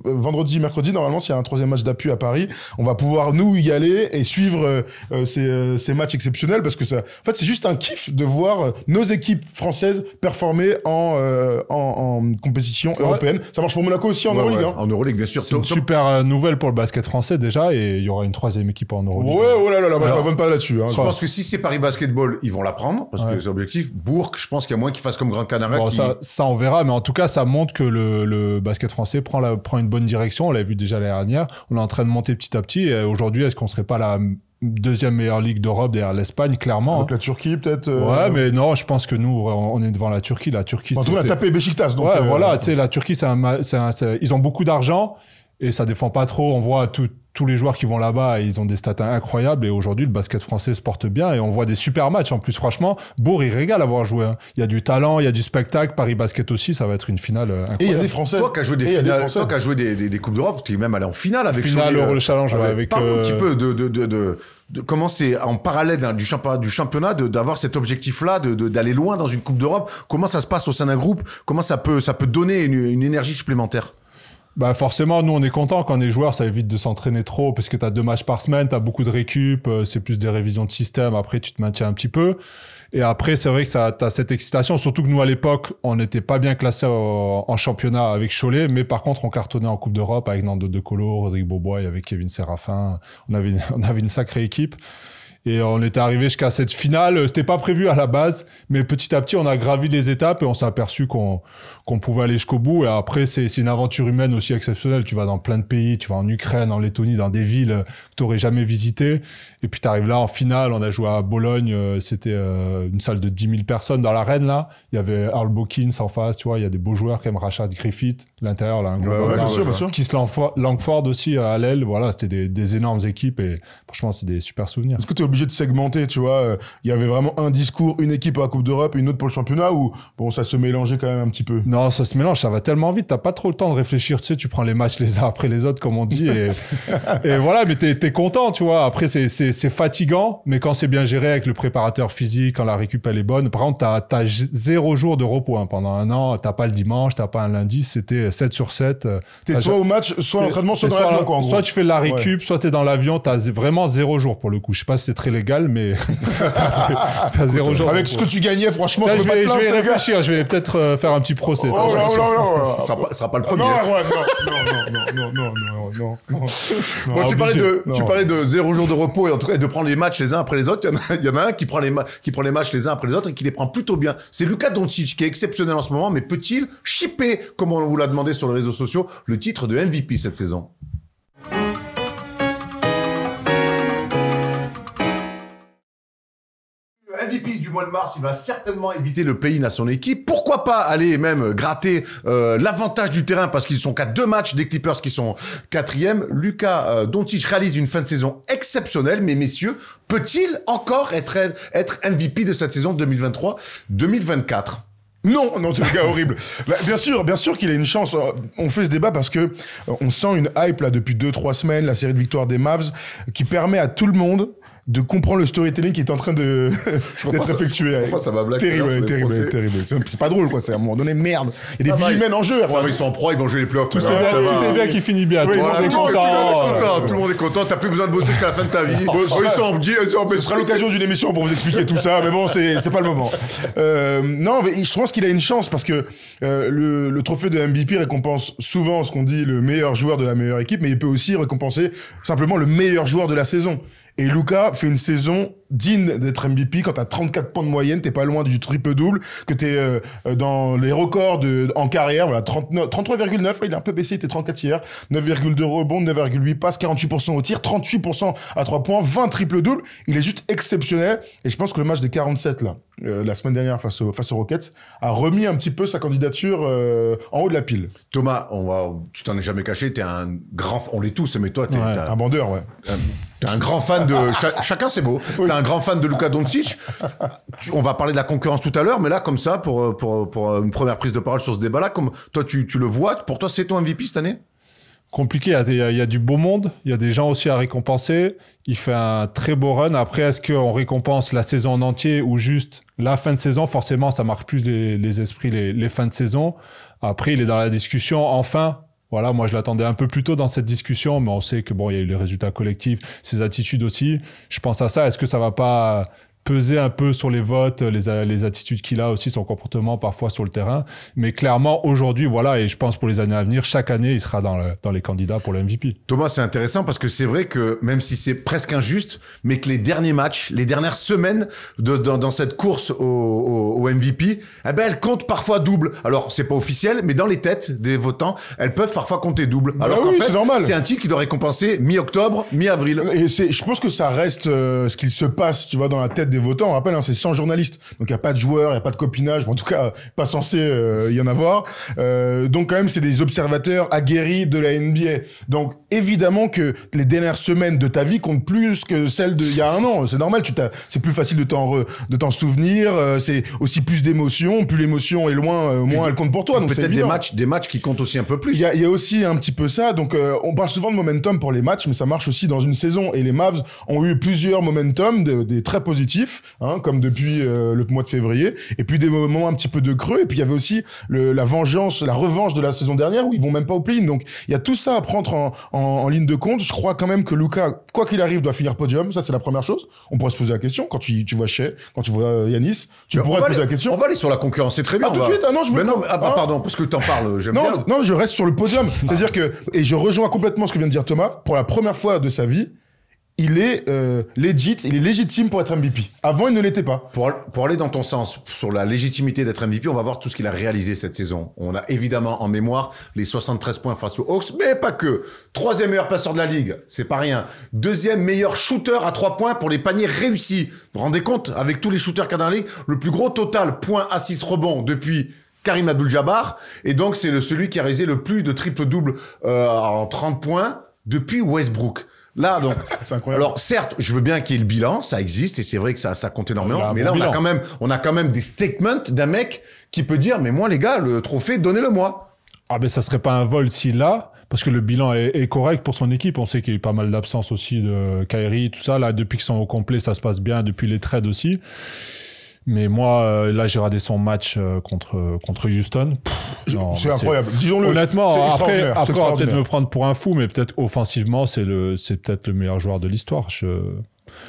S2: vendredi, mercredi. Normalement, s'il y a un 3e match d'appui à Paris, on va pouvoir nous y aller et suivre ces matchs exceptionnels, parce que ça, en fait, c'est juste un kiff de voir nos équipes françaises performer en compétition européenne. Ça marche pour Monaco aussi en Euroleague. Hein.
S1: En Euroleague, bien sûr.
S3: C'est une super nouvelle pour le basket français déjà, et il y aura une 3e équipe en Euroleague.
S2: Ouais, oh là là, moi je m'abonne pas là-dessus. Hein,
S1: je pense que si c'est Paris Basketball, ils vont la prendre, parce que c'est l'objectif. Bourg, je pense qu'il y a moins qu'ils fassent comme Gran Canaria.
S3: Bon, ça on verra, mais en tout cas, ça montre que le basket français prend une bonne direction. On l'a vu déjà l'année dernière. On est en train de monter petit à petit, et aujourd'hui, est-ce qu'on serait pas la 2e meilleure ligue d'Europe derrière l'Espagne, clairement.
S2: Donc la Turquie, peut-être.
S3: Ouais, mais non, je pense que nous, on est devant la Turquie. La Turquie,
S2: en tout cas, on a tapé Beşiktaş.
S3: Ouais, voilà, tu sais, la Turquie, ils ont beaucoup d'argent et ça défend pas trop. On voit tous les joueurs qui vont là-bas, ils ont des stats incroyables, et aujourd'hui, le basket français se porte bien, et on voit des super matchs. En plus, franchement, Bourg, il régale à voir jouer. Hein. Il y a du talent, il y a du spectacle. Paris Basket aussi, ça va être une finale incroyable.
S2: Et il y a des Français.
S1: Toi qui as joué des Coupes d'Europe, tu es même allé en finale avec
S3: le Challenge, avec...
S1: Parle un petit peu de comment c'est en parallèle du championnat d'avoir cet objectif-là, d'aller loin dans une Coupe d'Europe. Comment ça se passe au sein d'un groupe? Comment ça peut donner une énergie supplémentaire?
S3: Bah forcément, nous on est content quand on est joueur, ça évite de s'entraîner trop, parce que t'as 2 matchs par semaine, t'as beaucoup de récup, c'est plus des révisions de système, après tu te maintiens un petit peu. Et après, c'est vrai que t'as cette excitation, surtout que nous à l'époque, on n'était pas bien classés en championnat avec Cholet, mais par contre on cartonnait en Coupe d'Europe avec Nando De Colo, Rodrigue Beaubois, avec Kevin Séraphin. On avait une sacrée équipe. Et on était arrivé jusqu'à cette finale. C'était pas prévu à la base, mais petit à petit, on a gravi les étapes et on s'est aperçu qu'on pouvait aller jusqu'au bout. Et après, c'est une aventure humaine aussi exceptionnelle. Tu vas dans plein de pays, tu vas en Ukraine, en Lettonie, dans des villes que t'aurais jamais visitées. Et puis t'arrives là en finale. On a joué à Bologne. C'était une salle de 10 000 personnes dans l'arène là. Il y avait Earl Bokins en face, tu vois. Il y a des beaux joueurs comme Rashad Griffith. L'intérieur là, un gros
S2: bien sûr.
S3: Keith Langford aussi à l'aile. Voilà, c'était des énormes équipes et franchement, c'est des super souvenirs.
S2: Est-ce que t'es obligé de segmenter, tu vois? Il y avait vraiment un discours, une équipe à la Coupe d'Europe et une autre pour le championnat, ou bon, ça se mélangeait quand même un petit peu?
S3: Non, ça se mélange, ça va tellement vite, t'as pas trop le temps de réfléchir, tu sais, tu prends les matchs les uns après les autres, comme on dit, et voilà, mais t'es content, tu vois. Après, c'est fatigant, mais quand c'est bien géré avec le préparateur physique, quand la récup elle est bonne, par contre, t'as 0 jour de repos, hein. Pendant un an, t'as pas le dimanche, t'as pas un lundi, c'était 7 sur 7.
S2: T'es soit au match, soit à l'entraînement, soit dans l'avion, quoi, en gros.
S3: Soit tu fais de la récup, soit t'es dans l'avion, t'as vraiment 0 jour pour le coup. Je sais pas si c'est très légal, mais t'as 0 jour.
S2: Avec ce que tu gagnais, franchement,
S3: je vais réfléchir, je vais peut-être faire un petit procès.
S1: Ce sera pas le premier.
S2: Non.
S1: Bon, tu parlais de 0 jour de repos, et en tout cas de prendre les matchs les uns après les autres. Il y en a un qui prend les matchs les uns après les autres et qui les prend plutôt bien. C'est Luka Doncic qui est exceptionnel en ce moment, mais peut-il shipper, comme on vous l'a demandé sur les réseaux sociaux, le titre de MVP cette saison? MVP du mois de mars, il va certainement éviter le play-in à son équipe. Pourquoi pas aller même gratter l'avantage du terrain, parce qu'ils sont qu'à 2 matchs des Clippers qui sont 4e. Luka Doncic réalise une fin de saison exceptionnelle, mais messieurs, peut-il encore être MVP de cette saison 2023-2024?
S2: Non, c'est le gars horrible. Bah, bien sûr qu'il a une chance. On fait ce débat parce que on sent une hype là depuis 2-3 semaines, la série de victoires des Mavs, qui permet à tout le monde de comprendre le storytelling qui est en train d'être effectué.
S1: Ça va blaguer.
S2: Terrible. C'est pas drôle, quoi. C'est à un moment donné, merde. Il y a des vies humaines en jeu.
S1: Ils sont en proie, ils vont jouer les playoffs.
S3: Tout est bien qui finit bien.
S1: Tout le monde est content. T'as plus besoin de bosser jusqu'à la fin de ta vie.
S2: Ce sera l'occasion d'une émission pour vous expliquer tout ça, mais bon, c'est pas le moment. Non, mais je pense qu'il a une chance parce que le trophée de MVP récompense souvent ce qu'on dit le meilleur joueur de la meilleure équipe, mais il peut aussi récompenser simplement le meilleur joueur de la saison. Et Luka fait une saison digne d'être MVP. Quand t'as 34 points de moyenne, t'es pas loin du triple-double, que t'es dans les records en carrière, voilà, 33,9, il est un peu baissé, il était 34 hier, 9,2 rebonds, 9,8 passes, 48% au tir, 38% à 3 points, 20 triple-double. Il est juste exceptionnel. Et je pense que le match des 47, là, la semaine dernière face aux Rockets, a remis un petit peu sa candidature en haut de la pile.
S1: Thomas, tu t'en es jamais caché, t'es un grand... On l'est tous, mais toi, t'es
S2: un bandeur, ouais.
S1: T'es un grand fan de... Chacun, c'est beau. Oui. T'es un grand fan de Luka Doncic. On va parler de la concurrence tout à l'heure, mais là, comme ça, pour une première prise de parole sur ce débat-là, comme toi, tu le vois, pour toi, c'est ton MVP cette année?
S3: Compliqué, il y a du beau monde, il y a des gens aussi à récompenser. Il fait un très beau run. Après, est-ce qu'on récompense la saison en entier ou juste la fin de saison? Forcément, ça marque plus les esprits, les fins de saison. Après, il est dans la discussion, enfin... Voilà, moi je l'attendais un peu plus tôt dans cette discussion, mais on sait que bon, il y a eu les résultats collectifs, ses attitudes aussi. Je pense à ça. Est-ce que ça va pas peser un peu sur les votes, les attitudes qu'il a aussi, son comportement parfois sur le terrain? Mais clairement, aujourd'hui, voilà, et je pense pour les années à venir, chaque année, il sera dans les candidats pour le MVP.
S1: Thomas, c'est intéressant parce que c'est vrai que même si c'est presque injuste, mais que les derniers matchs, les dernières semaines dans cette course au MVP, eh ben, elles comptent parfois double. Alors, c'est pas officiel, mais dans les têtes des votants, elles peuvent parfois compter double. Alors qu'en fait, c'est un titre qui doit récompenser mi-octobre, mi-avril.
S2: Et je pense que ça reste ce qu'il se passe, tu vois, dans la tête des votants. On rappelle, c'est 100 journalistes. Donc, il n'y a pas de joueurs, il n'y a pas de copinage. En tout cas, pas censé y en avoir. Donc, quand même, c'est des observateurs aguerris de la NBA. Donc, évidemment que les dernières semaines de ta vie comptent plus que celles d'il y a un an. C'est normal, c'est plus facile de t'en souvenir. C'est aussi plus d'émotions. Plus l'émotion est loin, moins elle compte pour toi. Donc,
S1: peut-être des matchs qui comptent aussi un peu plus.
S2: Il y a aussi un petit peu ça. Donc, on parle souvent de momentum pour les matchs, mais ça marche aussi dans une saison. Et les Mavs ont eu plusieurs momentum, des très positifs, hein, comme depuis le mois de février. Et puis des moments un petit peu de creux. Et puis il y avait aussi la revanche de la saison dernière où ils vont même pas au play-in. Donc il y a tout ça à prendre en ligne de compte. Je crois quand même que Luka, quoi qu'il arrive, doit finir podium. Ça, c'est la première chose. On pourrait se poser la question quand tu vois Shai, quand tu vois Giannis. Tu pourrais te poser la question.
S1: On va aller sur la concurrence, c'est très bien.
S2: Tout de suite, non, je me
S1: pardon, parce que t'en parles, j'aime bien.
S2: Non, je reste sur le podium. C'est-à-dire que, et je rejoins complètement ce que vient de dire Thomas, pour la première fois de sa vie, il est il est légitime pour être MVP. Avant, il ne l'était pas.
S1: Pour aller dans ton sens, sur la légitimité d'être MVP, on va voir tout ce qu'il a réalisé cette saison. On a évidemment en mémoire les 73 points face aux Hawks, mais pas que. 3e meilleur passeur de la ligue, c'est pas rien. 2e meilleur shooter à 3 points pour les paniers réussis. Vous vous rendez compte, avec tous les shooters qu'il y a dans la ligue, le plus gros total points, assists, rebonds depuis Karim Abdul-Jabbar. Et donc, c'est celui qui a réalisé le plus de triple-double en 30 points depuis Westbrook. Là, donc,
S2: c'est incroyable.
S1: Alors, certes, je veux bien qu'il y ait le bilan, ça existe, et c'est vrai que ça compte énormément, mais là, on a quand même des statements d'un mec qui peut dire, mais moi, les gars, le trophée, donnez-le-moi.
S3: Ah, ben, ça serait pas un vol s'il l'a, parce que le bilan est correct pour son équipe. On sait qu'il y a eu pas mal d'absences aussi de Kyrie, tout ça. Là, depuis qu'ils sont au complet, ça se passe bien, depuis les trades aussi. Mais moi, là, j'ai regardé son match contre Houston.
S2: C'est incroyable. Disons-le.
S3: Honnêtement, après, on va peut-être me prendre pour un fou, mais peut-être offensivement, c'est peut-être le meilleur joueur de l'histoire.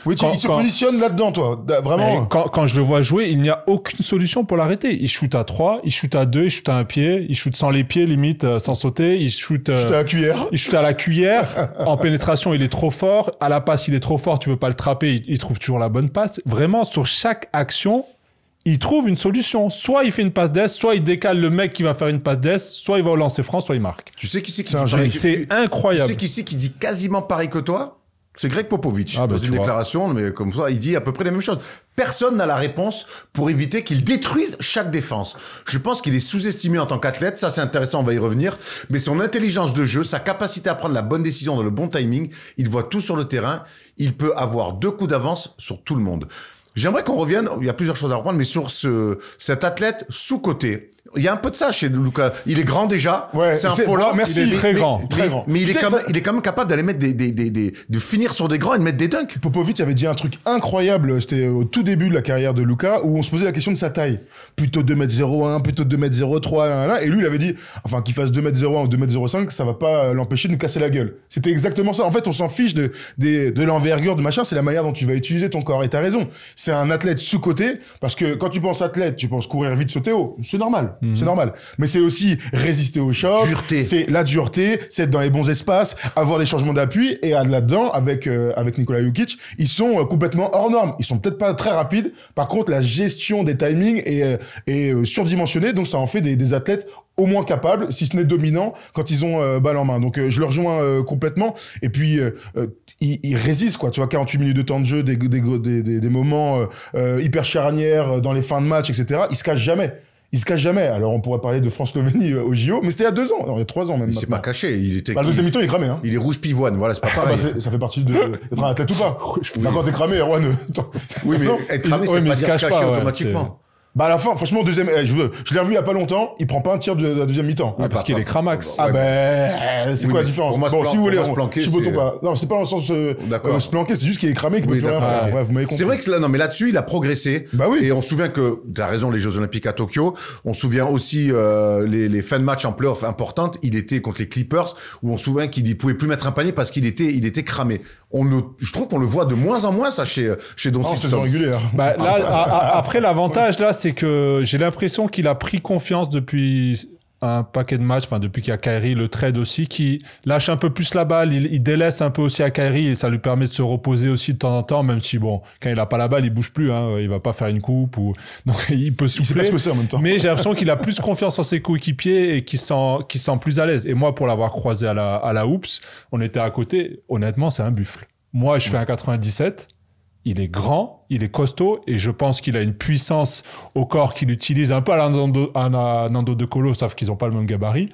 S2: Oui, il se positionne là-dedans, toi. Vraiment.
S3: Quand je le vois jouer, il n'y a aucune solution pour l'arrêter. Il shoot à 3, il shoot à 2, il shoot à un pied, il shoot sans les pieds, limite, sans sauter. Il shoot à
S2: la cuillère.
S3: Il shoot à la cuillère. En pénétration, il est trop fort. À la passe, il est trop fort. Tu peux pas le trapper. Il trouve toujours la bonne passe. Vraiment, sur chaque action, il trouve une solution. Soit il fait une passe d'ess, soit il décale le mec qui va faire une passe d'ess, soit il va au lancer franc, soit il marque.
S1: Tu sais qui c'est
S3: c'est incroyable.
S1: Tu sais qui c'est qui dit quasiment pareil que toi? C'est Greg Popovich, dans une déclaration, mais comme ça, il dit à peu près la même chose. Personne n'a la réponse pour éviter qu'il détruise chaque défense. Je pense qu'il est sous-estimé en tant qu'athlète, ça c'est intéressant, on va y revenir, mais son intelligence de jeu, sa capacité à prendre la bonne décision dans le bon timing, il voit tout sur le terrain, il peut avoir 2 coups d'avance sur tout le monde. J'aimerais qu'on revienne, il y a plusieurs choses à reprendre, mais sur cet athlète sous-coté. Il y a un peu de ça chez Luka. Il est grand déjà.
S2: Ouais,
S1: c'est un faux là.
S2: Merci.
S3: Il est très grand.
S1: Mais il est quand même capable d'aller mettre de finir sur des grands et de mettre des dunks.
S2: Popovic avait dit un truc incroyable. C'était au tout début de la carrière de Luka où on se posait la question de sa taille. Plutôt 2m01, plutôt 2m03, et lui, il avait dit, enfin, qu'il fasse 2m01 ou 2m05, ça va pas l'empêcher de nous casser la gueule. C'était exactement ça. En fait, on s'en fiche de l'envergure, de machin. C'est la manière dont tu vas utiliser ton corps. Et t'as raison. C'est un athlète sous-coté parce que quand tu penses athlète, tu penses courir vite, sauter haut. C'est normal. C'est normal. Mais c'est aussi résister au choc.
S1: Dureté.
S2: C'est la dureté, c'est être dans les bons espaces, avoir des changements d'appui. Et là-dedans, avec Nikola Jokic, ils sont complètement hors normes. Ils sont peut-être pas très rapides. Par contre, la gestion des timings est surdimensionnée. Donc, ça en fait des athlètes au moins capables, si ce n'est dominants, quand ils ont balle en main. Donc, je le rejoins complètement. Et puis, ils résistent, quoi. Tu vois, 48 minutes de temps de jeu, des moments hyper charnières dans les fins de match, etc. Ils se cachent jamais. Il se cache jamais. Alors, on pourrait parler de France-Slovénie au JO, mais c'était il y a 2 ans. Non, il y a 3 ans même.
S1: Il s'est pas caché. Il était.
S2: Le deuxième mi-temps, il est cramé, hein.
S1: Il est rouge pivoine. Voilà, c'est pas pareil.
S2: Ça fait partie d'être un athlète ou pas. Quand t'es cramé, Erwan.
S1: Oui, mais être cramé, c'est pas dire se cacher automatiquement.
S2: Bah à la fin, franchement, je l'ai revu il y a pas longtemps, il prend pas un tir de la deuxième mi-temps.
S3: parce qu'il est cramax.
S2: Ah c'est quoi la différence?
S1: Pour moi, si vous voulez, se planquer,
S2: pas. Non, c'était pas dans le sens se planquer, c'est juste qu'il est cramé, qu'il peut plus rien faire. Bref, vous m'avez compris.
S1: C'est vrai que là, non, mais là-dessus, il a progressé.
S2: Bah oui.
S1: Et on se souvient que, t'as raison, les Jeux Olympiques à Tokyo. On se souvient aussi les fins de match en playoff importantes. Il était contre les Clippers, où on se souvient qu'il pouvait plus mettre un panier parce qu'il était cramé. Je trouve qu'on le voit de moins en moins ça chez Doncic.
S2: En saison régulière.
S3: Bah, là, après l'avantage là, c'est que j'ai l'impression qu'il a pris confiance depuis un paquet de matchs, enfin depuis qu'il y a Kyrie, le trade aussi, qui lâche un peu plus la balle, il délaisse un peu aussi à Kyrie et ça lui permet de se reposer aussi de temps en temps, même si bon, quand il a pas la balle, il bouge plus, hein, il va pas faire une coupe ou donc il peut souffler.
S2: Il sait pas ce que c'est en même temps.
S3: Mais j'ai l'impression qu'il a plus confiance en ses coéquipiers et qu'il se sent plus à l'aise. Et moi, pour l'avoir croisé à la Hoops, on était à côté. Honnêtement, c'est un buffle. Moi, je fais un 97. Il est grand, il est costaud et je pense qu'il a une puissance au corps qu'il utilise un peu à Nando De Colo, sauf qu'ils n'ont pas le même gabarit.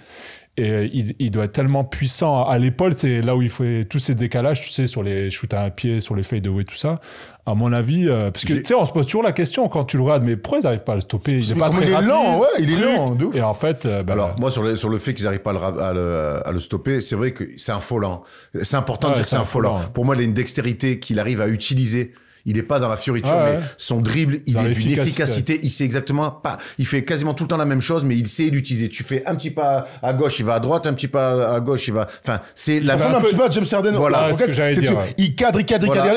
S3: Et il doit être tellement puissant à l'épaule, c'est là où il fait tous ces décalages, tu sais, sur les shoots à un pied, sur les fadeaway, tout ça. À mon avis, parce que tu sais, on se pose toujours la question quand tu le regardes, mais pourquoi ils n'arrivent pas à le stopper? Il est pas très rapide.
S2: Lent, ouais, il est lent, de ouf.
S3: Et en fait,
S1: alors moi sur le fait qu'ils n'arrivent pas à le stopper, c'est vrai que c'est un volant. C'est important de dire que c'est un volant. Pour moi, il a une dextérité qu'il arrive à utiliser. Il est pas dans la fioriture, mais son dribble, il est d'une efficacité. Il sait exactement pas. Il fait quasiment tout le temps la même chose, mais il sait l'utiliser. Tu fais un petit pas à gauche, il va à droite, un petit pas à gauche, il va. Enfin, c'est la même.
S2: Un petit peu à James Harden.
S1: Voilà.
S2: Il cadre,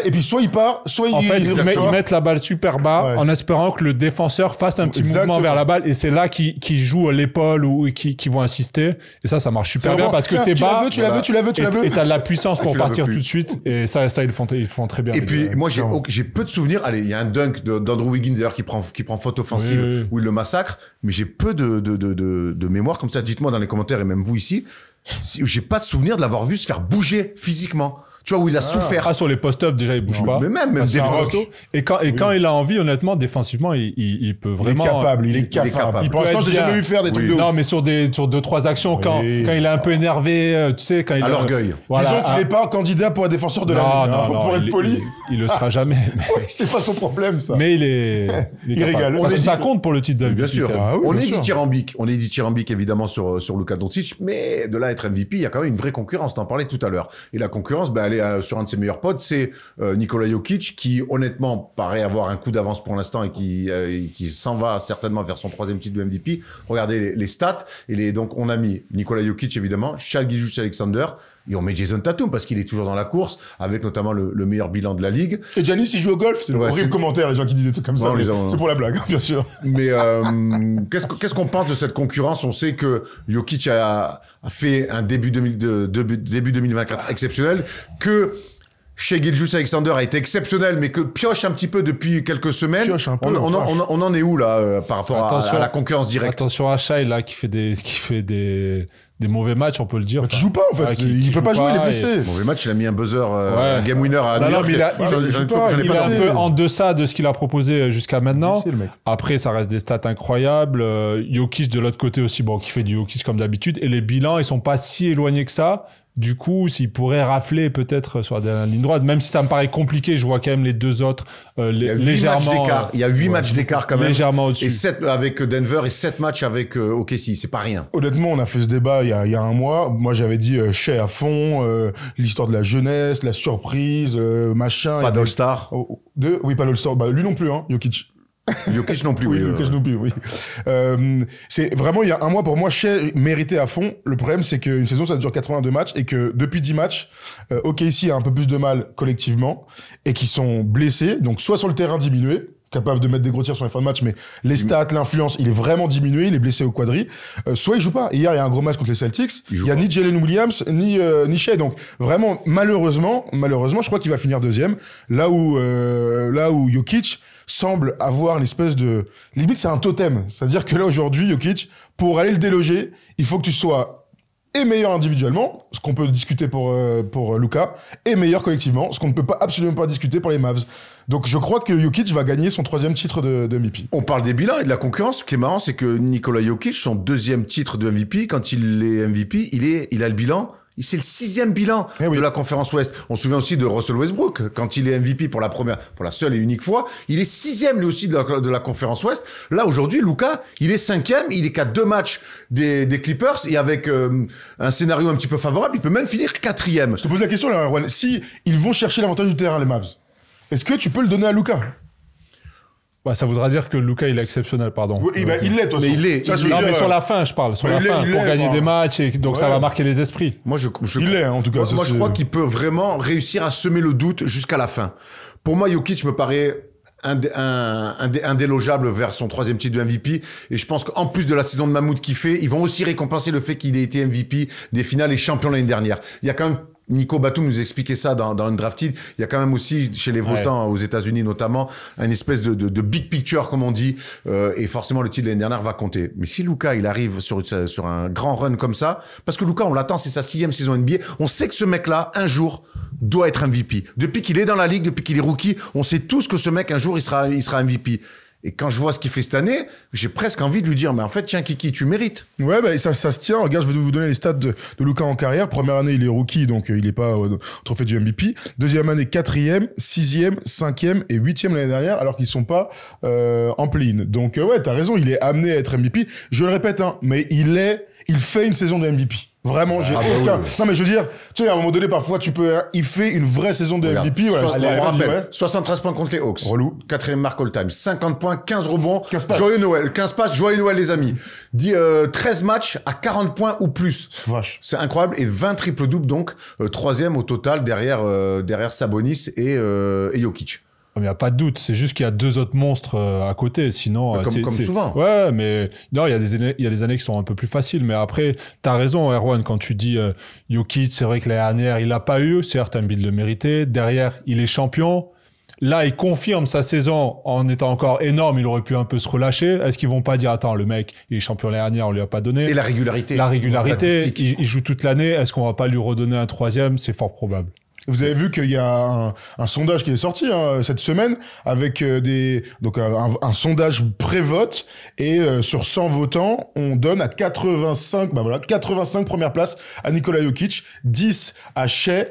S2: et puis soit il part, soit il.
S3: En fait, ils mettent la balle super bas en espérant que le défenseur fasse un petit mouvement vers la balle, et c'est là qu'ils jouent l'épaule ou qui vont insister. Et ça marche super bien parce que t'es bas.
S2: Tu la veux.
S3: Et t'as de la puissance pour partir tout de suite. Et ça ils le font très bien.
S1: Et puis moi j'ai peu de souvenirs. Allez, il y a un dunk d'Andrew Wiggins d'ailleurs qui prend faute offensive où il le massacre, mais j'ai peu de mémoire comme ça. Dites-moi dans les commentaires et même vous ici, j'ai pas de souvenir de l'avoir vu se faire bouger physiquement. Tu vois, où il a souffert.
S3: Sur les post-up, déjà, il bouge pas.
S1: Mais même défensivement.
S3: Et quand il a envie, honnêtement, défensivement, il peut vraiment.
S2: Il est capable. Pour l'instant, j'ai jamais vu faire des trucs de ouf.
S3: Non, mais sur 2-3 actions, quand il est un peu énervé, tu sais, quand il
S1: à l'orgueil.
S2: Voilà, disons qu'il n'est pas un candidat pour un défenseur de l'année. Pour être poli.
S3: Il le sera jamais.
S2: Oui, c'est pas son problème, ça.
S3: Mais il régale. Parce que ça compte pour le titre de MVP.
S1: Bien sûr. On est dithyrambique, évidemment, sur Luka Doncic, mais de là à être MVP, il y a quand même une vraie concurrence. T'en parlais tout à l'heure. Et la concurrence, elle est sur un de ses meilleurs potes, c'est Nikola Jokic, qui honnêtement paraît avoir un coup d'avance pour l'instant et qui s'en va certainement vers son 3e titre de MVP. Regardez les stats. Donc on a mis Nikola Jokic évidemment, Shai Gilgeous-Alexander, et on met Jason Tatum parce qu'il est toujours dans la course, avec notamment le meilleur bilan de la ligue.
S2: Et Giannis, il joue au golf. C'est le horrible commentaire, les gens qui disent des trucs comme ça. C'est pour la blague, bien sûr.
S1: Mais qu'est-ce qu'on pense de cette concurrence? On sait que Jokic a fait un début 2024 exceptionnel, que Shai Gilgeous-Alexander a été exceptionnel, mais que pioche un petit peu depuis quelques semaines. On en est où là par rapport à la concurrence directe?
S3: Attention à Shai là qui fait des mauvais matchs, on peut le dire.
S2: Qui joue pas en fait, il peut pas jouer, il est blessé.
S1: Mauvais match, il a mis un buzzer, un game winner à New York.
S3: Il est un peu en deçà de ce qu'il a proposé jusqu'à maintenant. Après, ça reste des stats incroyables. Jokic de l'autre côté aussi, qui fait du Jokic comme d'habitude. Et les bilans, ils sont pas si éloignés que ça. Du coup, s'il pourrait rafler peut-être sur la ligne droite, même si ça me paraît compliqué, je vois quand même les deux autres légèrement.
S1: Il y a 8 matchs d'écart quand même.
S3: Légèrement au-dessus.
S1: Et 7 avec Denver et 7 matchs avec OKC, c'est pas rien.
S2: Honnêtement, on a fait ce débat il y a un mois. Moi, j'avais dit Shai à fond, l'histoire de la jeunesse, la surprise, machin.
S1: Pas d'All-Star.
S2: Oui, pas d'All-Star. Lui non plus, hein, Jokic.
S1: Jokic non plus.
S2: Jokic non plus, oui. C'est vraiment, il y a un mois, pour moi, Shai méritait à fond. Le problème, c'est qu'une saison, ça dure 82 matchs et que depuis 10 matchs, OKC a un peu plus de mal collectivement et qu'ils sont blessés. Donc, soit sur le terrain diminué, capable de mettre des gros tirs sur les fins de match, mais les stats, l'influence, il est vraiment diminué, il est blessé au quadri. Soit il joue pas. Hier, il y a un gros match contre les Celtics. Il y a ni Jalen Williams, ni Shea. Donc, vraiment, malheureusement, je crois qu'il va finir deuxième. Là où Jokic semble avoir l'espèce de... Limite, c'est un totem. C'est-à-dire que là, aujourd'hui, Jokic, pour aller le déloger, il faut que tu sois et meilleur individuellement, ce qu'on peut discuter pour Luka, et meilleur collectivement, ce qu'on ne peut pas absolument pas discuter pour les Mavs. Donc je crois que Jokic va gagner son 3e titre de MVP.
S1: On parle des bilans et de la concurrence. Ce qui est marrant, c'est que Nikola Jokic, son 2e titre de MVP, quand il est MVP, il a le bilan. C'est le 6e bilan de la conférence Ouest. On se souvient aussi de Russell Westbrook. Quand il est MVP pour la seule et unique fois, il est 6e lui aussi de la conférence Ouest. Là, aujourd'hui, Luka, il est 5e. Il est qu'à 2 matchs des Clippers et avec un scénario un petit peu favorable, il peut même finir 4e.
S2: Je te pose la question, là, Erwan. Si ils vont chercher l'avantage du terrain, les Mavs, est-ce que tu peux le donner à Luka?
S3: Ouais, ça voudra dire que Luka, il est exceptionnel, pardon.
S2: Oui, il l'est, toi.
S1: Mais il est.
S3: Non, mais sur la fin, je parle. Sur la fin, pour gagner des matchs, et donc ça va marquer les esprits.
S1: Moi,
S2: il l'est, en tout cas.
S1: Moi, je crois qu'il peut vraiment réussir à semer le doute jusqu'à la fin. Pour moi, Jokic me paraît indélogeable vers son 3e titre de MVP. Et je pense qu'en plus de la saison de Mammouth qu'il fait, ils vont aussi récompenser le fait qu'il ait été MVP des finales et champion l'année dernière. Il y a quand même Nico Batum nous expliquait ça dans Undrafted. Il y a quand même aussi, chez les votants aux États-Unis notamment, une espèce de big picture, comme on dit, et forcément le titre de l'année dernière va compter. Mais si Luka, il arrive sur un grand run comme ça, parce que Luka, on l'attend, c'est sa 6e saison NBA, on sait que ce mec-là, un jour, doit être MVP. Depuis qu'il est dans la ligue, depuis qu'il est rookie, on sait tous que ce mec, un jour, il sera MVP. Et quand je vois ce qu'il fait cette année, j'ai presque envie de lui dire, mais en fait, tiens, Kiki, tu mérites.
S2: Ouais, bah, ça se tient. Regarde, je vais vous donner les stats de Luka en carrière. Première année, il est rookie, donc il n'est pas au trophée du MVP. Deuxième année, 4e, 6e, 5e et 8e l'année dernière, alors qu'ils sont pas en play-in. Donc ouais, t'as raison, il est amené à être MVP. Je le répète, hein, mais il fait une saison de MVP. Vraiment, j'ai aucun... Oui. Non, mais je veux dire, tu sais, à un moment donné, parfois, il fait une vraie saison de MVP. Voilà,
S1: on rappelle, 73 points contre les Hawks.
S2: Relou.
S1: 4e marque all-time. 50 points, 15 rebonds. 15 passes. Joyeux Noël. 15 passes, joyeux Noël, les amis. 13 matchs à 40 points ou plus.
S2: Vache.
S1: C'est incroyable. Et 20 triple-doubles, donc, 3e au total derrière Sabonis et Jokic.
S3: Il n'y a pas de doute, c'est juste qu'il y a 2 autres monstres à côté, sinon...
S1: Comme souvent.
S3: Ouais, mais non, il y a des années qui sont un peu plus faciles, mais après, t'as raison, Erwan, quand tu dis Jokic, c'est vrai que l'année dernière, il l'a pas eu, certes, Embiid le méritait, derrière, il est champion, là, il confirme sa saison en étant encore énorme, il aurait pu un peu se relâcher, est-ce qu'ils vont pas dire, attends, le mec, il est champion l'année dernière, on lui a pas donné...
S1: Et la régularité.
S3: Il joue toute l'année, est-ce qu'on va pas lui redonner un 3e? C'est fort probable.
S2: Vous avez vu qu'il y a un sondage qui est sorti cette semaine avec un sondage pré-vote et sur 100 votants, on donne à 85 premières places à Nikola Jokic, 10 à Shea,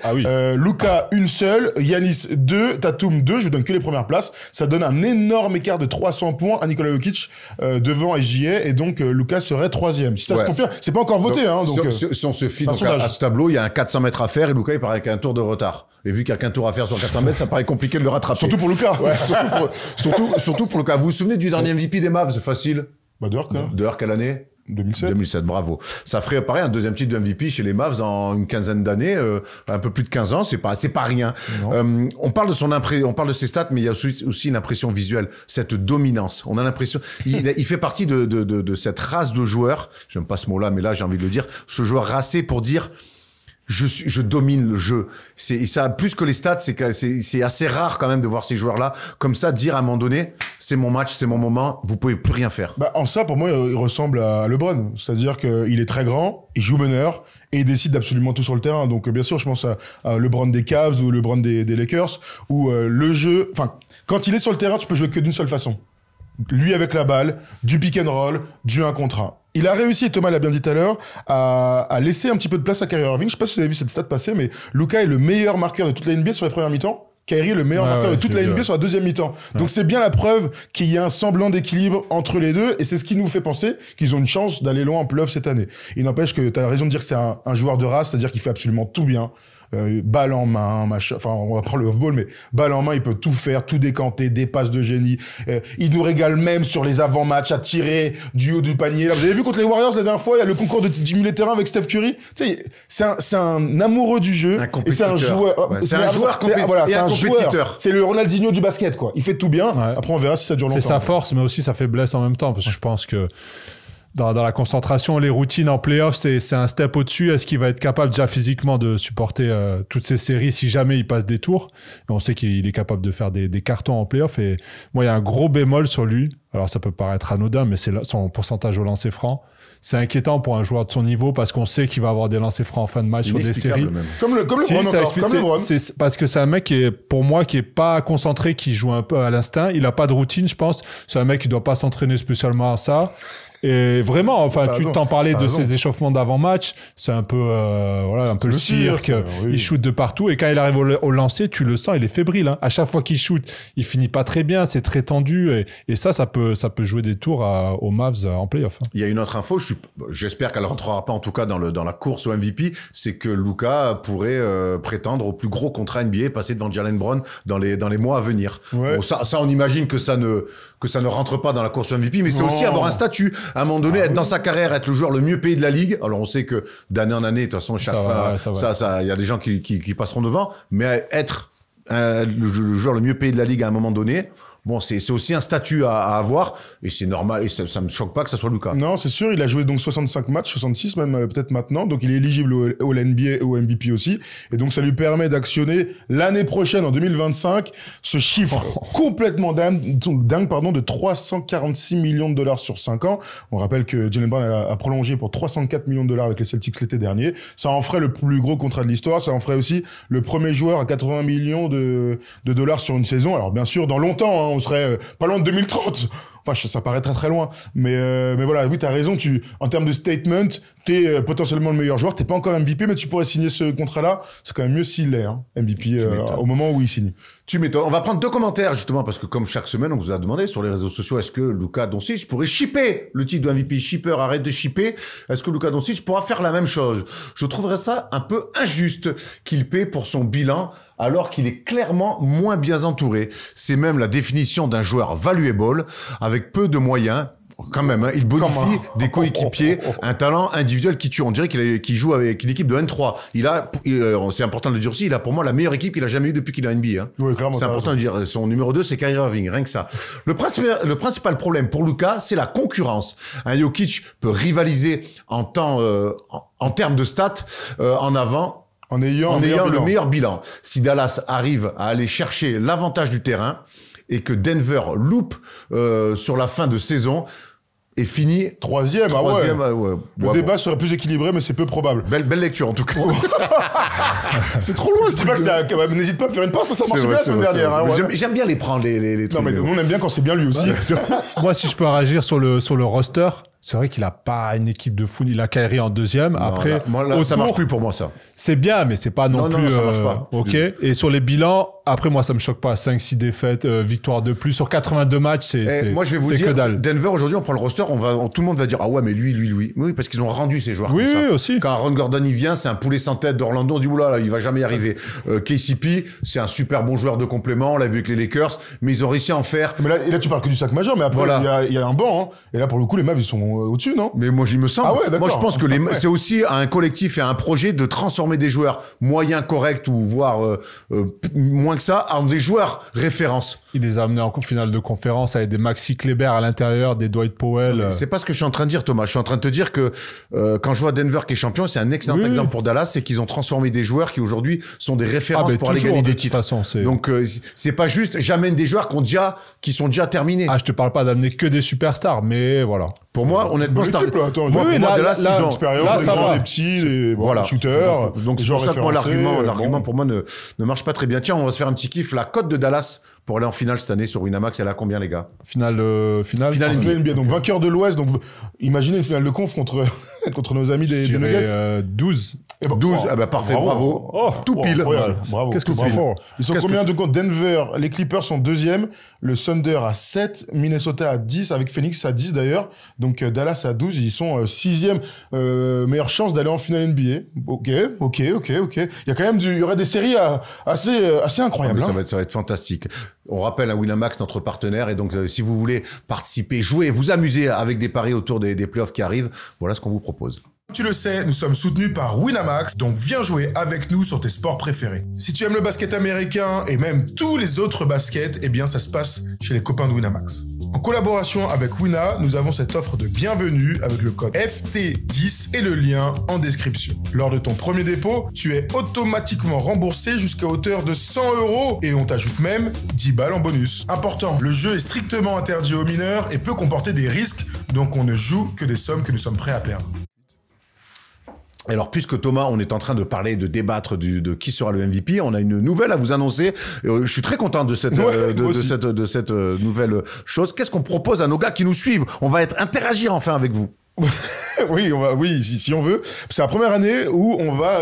S2: Luka une seule, Giannis 2, Tatum 2, je vous donne que les premières places. Ça donne un énorme écart de 300 points à Nikola Jokic devant SGA et donc Luka serait 3e. Si ça se confirme, c'est pas encore voté.
S1: Si on se fie à ce tableau, il y a un 400 mètres à faire et Luka il paraît qu'un tour de retard. Et vu qu'il n'y a qu'un tour à faire sur 400 mètres, ça paraît compliqué de le rattraper.
S2: Surtout pour Luka.
S1: Ouais, surtout pour Luka. Vous vous souvenez du dernier MVP des Mavs? C'est facile. Dehors, quelle année? 2007, bravo. Ça ferait pareil un 2e titre de MVP chez les Mavs en une quinzaine d'années, un peu plus de 15 ans, c'est pas rien. On parle de ses stats, mais il y a aussi l'impression visuelle, cette dominance. On a l'impression, il fait partie de cette race de joueurs, j'aime pas ce mot-là, mais là j'ai envie de le dire, ce joueur racé pour dire je domine le jeu. Ça, plus que les stats, c'est assez rare quand même de voir ces joueurs-là comme ça dire à un moment donné, c'est mon match, c'est mon moment, vous pouvez plus rien faire.
S2: En ça, pour moi, il ressemble à LeBron. C'est-à-dire qu'il est très grand, il joue meneur et il décide d'absolument tout sur le terrain. Donc, bien sûr, je pense à LeBron des Cavs ou LeBron des Lakers où le jeu, quand il est sur le terrain, tu peux jouer que d'une seule façon. Lui avec la balle, du pick and roll, du 1 contre 1. Il a réussi, Thomas l'a bien dit tout à l'heure, à laisser un petit peu de place à Kyrie Irving. Je sais pas si vous avez vu cette stat passer, mais Luka est le meilleur marqueur de toute la NBA sur les premières mi-temps. Kyrie est le meilleur marqueur de toute la NBA sur la deuxième mi-temps. Donc c'est bien la preuve qu'il y a un semblant d'équilibre entre les deux, et c'est ce qui nous fait penser qu'ils ont une chance d'aller loin en playoff cette année. Il n'empêche que tu as raison de dire que c'est un joueur de race, c'est-à-dire qu'il fait absolument tout bien. balle en main, machin. Enfin, on va parler off-ball, mais balle en main, il peut tout faire, tout décanter, des passes de génie. Il nous régale même sur les avant-matchs à tirer du haut du panier. Là, vous avez vu contre les Warriors la dernière fois, il y a le concours de 10 000 terrain avec Steph Curry. Tu sais, c'est un amoureux du jeu.
S1: Et c'est un joueur. Ouais, c'est un joueur compétiteur.
S2: C'est le Ronaldinho du basket, quoi. Il fait tout bien.
S3: Ouais.
S2: Après, on verra si ça dure longtemps.
S3: C'est sa force, mais aussi sa faiblesse en même temps, parce que je pense que dans la concentration, les routines en playoff, c'est un step au-dessus. Est-ce qu'il va être capable déjà physiquement de supporter toutes ces séries si jamais il passe des tours? Et on sait qu'il est capable de faire des cartons en playoff. Et moi, il y a un gros bémol sur lui. Alors, ça peut paraître anodin, mais c'est son pourcentage au lancer franc. C'est inquiétant pour un joueur de son niveau parce qu'on sait qu'il va avoir des lancers francs en fin de match sur des séries.
S1: Même.
S2: Comme le Bron.
S3: C'est parce que c'est un mec qui est, pour moi, qui est pas concentré, qui joue un peu à l'instinct. Il a pas de routine, je pense. C'est un mec qui doit pas s'entraîner spécialement à ça. Et vraiment, enfin, tu t'en parlais de ses échauffements d'avant-match. C'est un peu, un peu le cirque.
S2: Oui.
S3: Il shoot de partout. Et quand il arrive au lancer, tu le sens, il est fébrile. Hein. À chaque fois qu'il shoot, il finit pas très bien. C'est très tendu. Et ça peut jouer des tours aux Mavs en playoff. Hein.
S1: Il y a une autre info. J'espère qu'elle rentrera pas, en tout cas, dans la course au MVP. C'est que Luka pourrait prétendre au plus gros contrat NBA, passer devant Jalen Brown dans les mois à venir. Ouais. Bon, ça, on imagine que ça ne rentre pas dans la course au MVP, mais c'est aussi avoir un statut. À un moment donné, être dans sa carrière, être le joueur le mieux payé de la ligue. Alors, on sait que d'année en année, de toute façon, chaque fois, il y a des gens qui passeront devant. Mais être le joueur le mieux payé de la ligue à un moment donné, bon, c'est aussi un statut à avoir. Et c'est normal. Et ça me choque pas que ça soit Luka.
S2: Non, c'est sûr. Il a joué donc 65 matchs, 66 même peut-être maintenant. Donc, il est éligible au NBA et au MVP aussi. Et donc, ça lui permet d'actionner l'année prochaine, en 2025, ce chiffre complètement dingue, de 346 millions de dollars sur 5 ans. On rappelle que Jalen Brown a prolongé pour 304 millions de dollars avec les Celtics l'été dernier. Ça en ferait le plus gros contrat de l'histoire. Ça en ferait aussi le premier joueur à 80 millions de dollars sur une saison. Alors, bien sûr, dans longtemps, hein, on serait pas loin de 2030. Enfin, ça paraît très très loin. Mais voilà, oui, t'as raison. En termes de statement, t'es potentiellement le meilleur joueur. T'es pas encore MVP, mais tu pourrais signer ce contrat-là. C'est quand même mieux s'il l'est, hein, MVP, au moment où il signe.
S1: Tu m'étonnes. On va prendre 2 commentaires, justement, parce que comme chaque semaine, on vous a demandé sur les réseaux sociaux, est-ce que Luka Doncic pourrait shipper le titre de MVP? Shipper, arrête de shipper. Est-ce que Luka Doncic pourra faire la même chose? Je trouverais ça un peu injuste qu'il paie pour son bilan, alors qu'il est clairement moins bien entouré. C'est même la définition d'un joueur valuable, avec peu de moyens. Quand même, hein, il bonifie des coéquipiers, un talent individuel qui tue. On dirait qu'il joue avec une équipe de N3. C'est important de le dire aussi, il a pour moi la meilleure équipe qu'il a jamais eue depuis qu'il est en NBA. Hein.
S2: Oui, clairement.
S1: C'est important de dire. Son numéro 2, c'est Kyrie Irving, rien que ça. Le principal problème pour Luka, c'est la concurrence. Un Jokic peut rivaliser en termes de stats en avant.
S2: En ayant
S1: le meilleur bilan. Si Dallas arrive à aller chercher l'avantage du terrain et que Denver loupe sur la fin de saison et finit
S2: troisième.
S1: Ouais.
S2: Le débat serait plus équilibré, mais c'est peu probable.
S1: Belle lecture en tout cas.
S2: C'est trop loin ce truc. N'hésite pas à me faire une passe, ça marche bien la semaine dernière.
S1: J'aime bien les prendre les trucs.
S2: Non mais on aime bien quand c'est bien lui aussi.
S3: Moi, si je peux réagir sur le roster. C'est vrai qu'il a pas une équipe de fou. Il a Kyrie en deuxième. Après,
S1: ça marche plus pour moi, ça.
S3: C'est bien, mais c'est pas non plus.
S1: Ça marche pas.
S3: Ok. Et sur les bilans, après, moi, ça me choque pas. 5-6 défaites, victoire de plus. Sur 82 matchs,
S1: moi, je vais vous dire, Denver, aujourd'hui, on prend le roster, tout le monde va dire, ah ouais, mais lui. Oui, parce qu'ils ont rendu ces joueurs
S3: oui,
S1: comme ça.
S3: Oui, aussi.
S1: Quand Aaron Gordon, il vient, c'est un poulet sans tête d'Orlando. On dit, oula, il va jamais y arriver. KCP, c'est un super bon joueur de complément. On l'a vu avec les Lakers. Mais ils ont réussi à en faire.
S2: Mais là, tu parles que du sac majeur. Mais après, il y a un banc. Hein. Et là, pour le coup, les Mavs, ils sont au-dessus, non?
S1: Mais moi, il me semble.
S2: Ah ouais,
S1: moi, je pense que c'est aussi un collectif et un projet de transformer des joueurs moyens, corrects ou voire moins que ça en des joueurs références.
S3: Il les a amenés en finale de conférence avec des Maxi Kleber à l'intérieur, des Dwight Powell.
S1: C'est pas ce que je suis en train de dire, Thomas. Je suis en train de te dire que quand je vois Denver qui est champion, c'est un excellent exemple pour Dallas, c'est qu'ils ont transformé des joueurs qui aujourd'hui sont des références pour aller gagner des titres. Donc c'est pas juste, j'amène des joueurs qui sont déjà terminés.
S3: Ah, je te parle pas d'amener que des superstars, mais voilà.
S1: Pour moi, honnêtement,
S2: Dallas, ils ont expérience, ils ont des petits, des shooters.
S1: Donc c'est pour ça que moi, l'argument pour moi ne marche pas très bien. Tiens, on va se faire un petit kiff. La cote de Dallas pour aller en finale cette année sur Winamax, elle a combien, les gars?
S3: Finale
S2: NBA. Donc vainqueur de l'Ouest. Donc imaginez une finale de conf contre contre nos amis des Nuggets.
S3: 12.
S2: Eh ben,
S1: 12, ah bah parfait, bravo. Tout pile.
S2: Incroyable. Bravo.
S3: Qu'est-ce que c'est
S2: Bravo.
S3: fort.
S2: Ils sont combien de compte? Denver, les Clippers sont 2e, le Thunder à 7, Minnesota à 10, avec Phoenix à 10 d'ailleurs, donc Dallas à 12, ils sont 6e, meilleure chance d'aller en finale NBA. Ok. Il y a quand même il y aurait des séries assez incroyables.
S1: Ça va être fantastique. On rappelle à Winamax, notre partenaire, et donc si vous voulez participer, jouer, vous amuser avec des paris autour des playoffs qui arrivent, voilà ce qu'on vous propose.
S2: Tu le sais, nous sommes soutenus par Winamax, donc viens jouer avec nous sur tes sports préférés. Si tu aimes le basket américain et même tous les autres baskets, eh bien ça se passe chez les copains de Winamax. En collaboration avec Wina, nous avons cette offre de bienvenue avec le code FT10 et le lien en description. Lors de ton premier dépôt, tu es automatiquement remboursé jusqu'à hauteur de 100 € et on t'ajoute même 10 balles en bonus. Important, le jeu est strictement interdit aux mineurs et peut comporter des risques, donc on ne joue que des sommes que nous sommes prêts à perdre.
S1: Alors, puisque Thomas, on est en train de parler, de débattre de qui sera le MVP, on a une nouvelle à vous annoncer. Je suis très content de cette, cette nouvelle chose. Qu'est-ce qu'on propose à nos gars qui nous suivent? On va interagir enfin avec vous.
S2: Oui, si on veut. C'est la première année où on va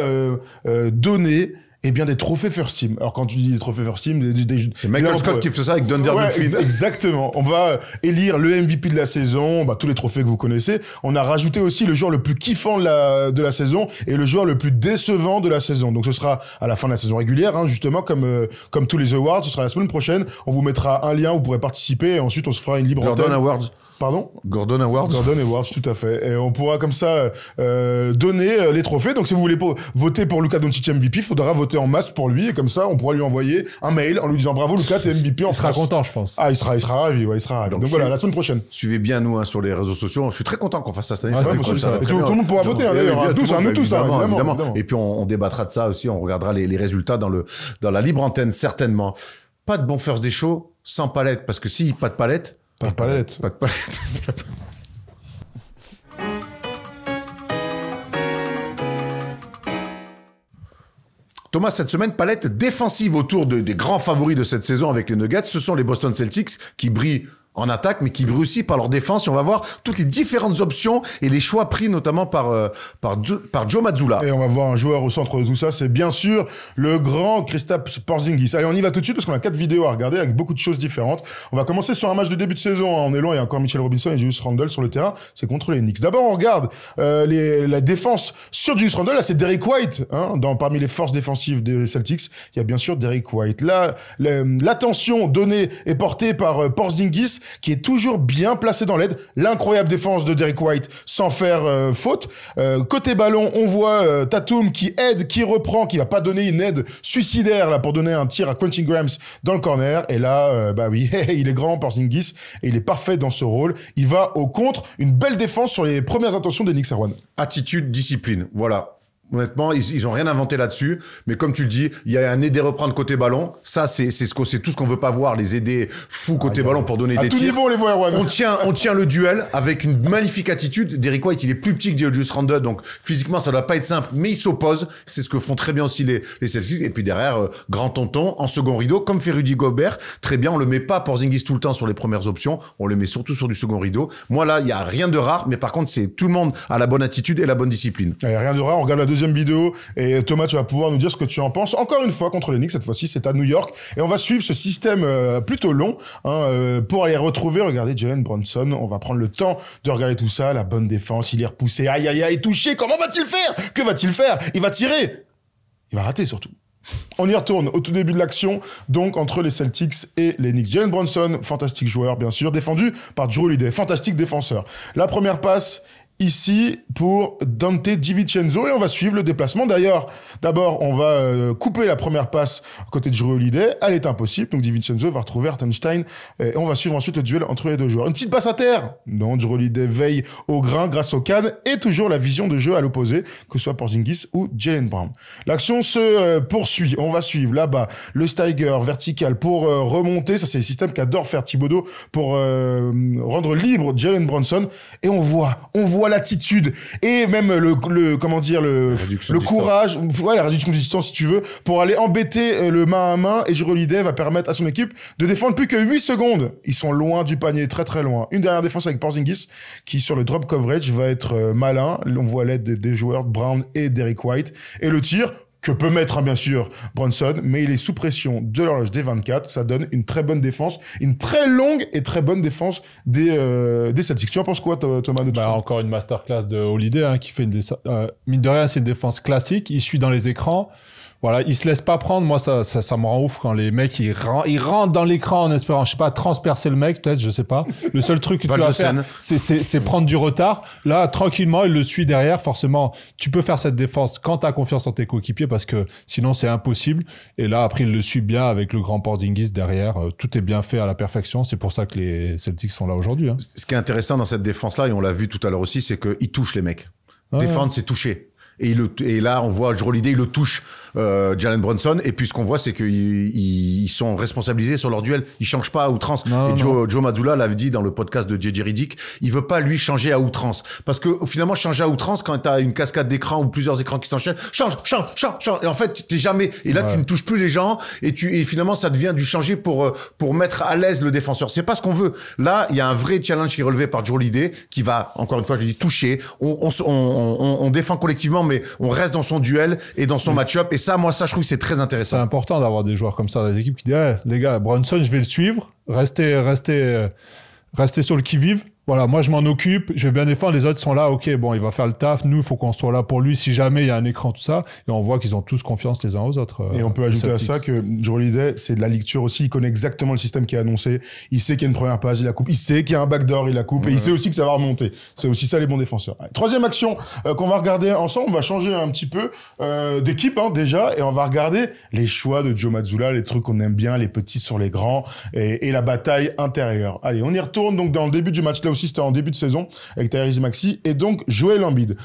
S2: donner des trophées First Team. Alors quand tu dis des trophées First Team,
S1: c'est Michael Scott qui fait ça avec Dunder Mifflin.
S2: Exactement. On va élire le MVP de la saison, tous les trophées que vous connaissez. On a rajouté aussi le joueur le plus kiffant de la saison et le joueur le plus décevant de la saison. Donc ce sera à la fin de la saison régulière, justement comme tous les awards. Ce sera la semaine prochaine. On vous mettra un lien, vous pourrez participer et ensuite on se fera une libre antenne.
S1: Gordon Awards.
S2: Pardon?
S1: Gordon Awards.
S2: Gordon Awards, tout à fait. Et on pourra comme ça donner les trophées. Donc si vous voulez voter pour Luka Doncic MVP, il faudra voter en masse pour lui. Et comme ça, on pourra lui envoyer un mail en lui disant bravo Luka, t'es MVP en France.
S3: Il sera content, je pense.
S2: Ah, il sera ravi, il sera ravi. Donc voilà, la semaine prochaine.
S1: Suivez bien nous sur les réseaux sociaux. Je suis très content qu'on fasse ça cette année.
S2: Tout le monde pourra voter, d'ailleurs. Nous tous, évidemment.
S1: Et puis on débattra de ça aussi. On regardera les résultats dans la libre antenne, certainement. Pas de bon first day show sans palette, parce que si, pas de palette.
S2: Pas de palette.
S1: Thomas, cette semaine, palette défensive autour des grands favoris de cette saison avec les Nuggets. Ce sont les Boston Celtics qui brillent en attaque, mais qui brillent aussi par leur défense. Et on va voir toutes les différentes options et les choix pris notamment par Joe Mazzulla.
S2: Et on va voir un joueur au centre de tout ça, c'est bien sûr le grand Kristaps Porzingis. Allez, on y va tout de suite parce qu'on a 4 vidéos à regarder avec beaucoup de choses différentes. On va commencer sur un match de début de saison. On est loin, il y a encore Mitchell Robinson et Julius Randle sur le terrain. C'est contre les Knicks. D'abord, on regarde la défense sur Julius Randle. Là, c'est Derrick White. Parmi les forces défensives des Celtics, il y a bien sûr Derrick White. Là, l'attention donnée est portée par Porzingis, qui est toujours bien placé dans l'aide. L'incroyable défense de Derrick White sans faire faute. Côté ballon, on voit Tatum qui aide, qui reprend, qui va pas donner une aide suicidaire là pour donner un tir à Quentin Grimes dans le corner. Et là, il est grand, Porzingis, et il est parfait dans ce rôle. Il va au contre. Une belle défense sur les premières intentions des Knicks, Erwan.
S1: Attitude, discipline. Voilà. Honnêtement, ils ont rien inventé là-dessus. Mais comme tu le dis, il y a un aider reprendre côté ballon. Ça, c'est tout ce qu'on veut pas voir. Les aider fous côté ballon pour donner des tirs.
S2: À tout niveau, on les voit, Erwan.
S1: On tient le duel avec une magnifique attitude. Derrick White, il est plus petit que Julius Randle, donc physiquement, ça doit pas être simple, mais il s'oppose. C'est ce que font très bien aussi les Celtics. Et puis derrière, grand tonton, en second rideau, comme fait Rudy Gobert. Très bien, on le met pas Porzingis tout le temps sur les premières options. On le met surtout sur du second rideau. Moi, là, il y a rien de rare, mais par contre, c'est tout le monde a la bonne attitude et la bonne discipline.
S2: Il y a rien de rare. On regarde la deuxième vidéo et Thomas, tu vas pouvoir nous dire ce que tu en penses. Encore une fois contre les Knicks, cette fois-ci c'est à New York et on va suivre ce système plutôt long pour aller retrouver. Regardez Jalen Brunson, on va prendre le temps de regarder tout ça, la bonne défense, il est repoussé, aïe aïe aïe, touché, comment va-t-il faire? Que va-t-il faire? Il va tirer, il va rater surtout. On y retourne au tout début de l'action, donc entre les Celtics et les Knicks. Jalen Brunson, fantastique joueur bien sûr, défendu par Jrue Holiday, fantastique défenseur. La première passe ici pour Dante DiVincenzo et on va suivre le déplacement. D'ailleurs, d'abord, on va couper la première passe côté de Jrue Holiday. Elle est impossible, donc DiVincenzo va retrouver Hartenstein et on va suivre ensuite le duel entre les deux joueurs. Une petite passe à terre. Non, Jrue Holiday veille au grain grâce au canne et toujours la vision de jeu à l'opposé, que ce soit Porzingis ou Jaylen Brown. L'action se poursuit. On va suivre là-bas le Steiger vertical pour remonter. Ça, c'est le système qu'adore faire Thibodeau pour rendre libre Jalen Brunson. Et on voit l'attitude et même le courage, la réduction de distance si tu veux, pour aller embêter le main à main, et Jrue Holiday va permettre à son équipe de défendre plus que 8 secondes. Ils sont loin du panier, très très loin. Une dernière défense avec Porzingis qui sur le drop coverage va être malin. On voit l'aide des joueurs Brown et Derrick White, et le tir que peut mettre bien sûr Brunson, mais il est sous pression de l'horloge des 24. Ça donne une très bonne défense, une très longue et très bonne défense des Celtics. Tu en penses quoi, Thomas, de tout ça?
S3: Encore une masterclass de Holiday qui fait mine de rien, c'est une défense classique. Il suit dans les écrans. Voilà, il se laisse pas prendre. Moi, ça me rend ouf quand les mecs, ils rentrent dans l'écran en espérant, je sais pas, transpercer le mec, peut-être, je sais pas. Le seul truc que tu vas faire, c'est prendre du retard. Là, tranquillement, il le suit derrière. Forcément, tu peux faire cette défense quand t'as confiance en tes coéquipiers parce que sinon, c'est impossible. Et là, après, il le suit bien avec le grand Porzingis derrière. Tout est bien fait à la perfection. C'est pour ça que les Celtics sont là aujourd'hui.
S1: Ce qui est intéressant dans cette défense-là, et on l'a vu tout à l'heure aussi, c'est qu'ils touchent les mecs. Défendre, c'est toucher. Et là, on voit Jrue Holiday, il le touche, Jalen Brunson. Et puis, ce qu'on voit, c'est qu'ils sont responsabilisés sur leur duel. Ils changent pas à outrance. Joe Mazzulla l'avait dit dans le podcast de JJ Redick. Il veut pas, lui, changer à outrance. Parce que, finalement, changer à outrance, quand t'as une cascade d'écrans ou plusieurs écrans qui s'enchaînent, change. Et en fait, t'es jamais, et là, tu ne touches plus les gens. Et finalement, ça devient du changer pour mettre à l'aise le défenseur. C'est pas ce qu'on veut. Là, il y a un vrai challenge qui est relevé par Jrue Holiday, qui va, encore une fois, je dis, toucher. On défend collectivement, mais on reste dans son duel et dans son match-up. Et ça, moi, je trouve que c'est très intéressant.
S3: C'est important d'avoir des joueurs comme ça, des équipes qui disent les gars, Brunson, je vais le suivre. Restez sur le qui-vive. Voilà, moi, je m'en occupe. Je vais bien défendre. Les autres sont là. OK, bon, il va faire le taf. Nous, il faut qu'on soit là pour lui si jamais il y a un écran, tout ça. Et on voit qu'ils ont tous confiance les uns aux autres.
S2: Et on peut ajouter à ça que Jrue Holiday, c'est de la lecture aussi. Il connaît exactement le système qui est annoncé. Il sait qu'il y a une première passe, il la coupe. Il sait qu'il y a un backdoor, il la coupe. Et il sait aussi que ça va remonter. C'est aussi ça, les bons défenseurs. Allez, troisième action qu'on va regarder ensemble. On va changer un petit peu d'équipe déjà. Et on va regarder les choix de Joe Mazzulla, les trucs qu'on aime bien, les petits sur les grands et la bataille intérieure. Allez, on y retourne. Donc, dans le début du match, là aussi, c'était en début de saison avec Tyrese Maxey et donc Joel Embiid.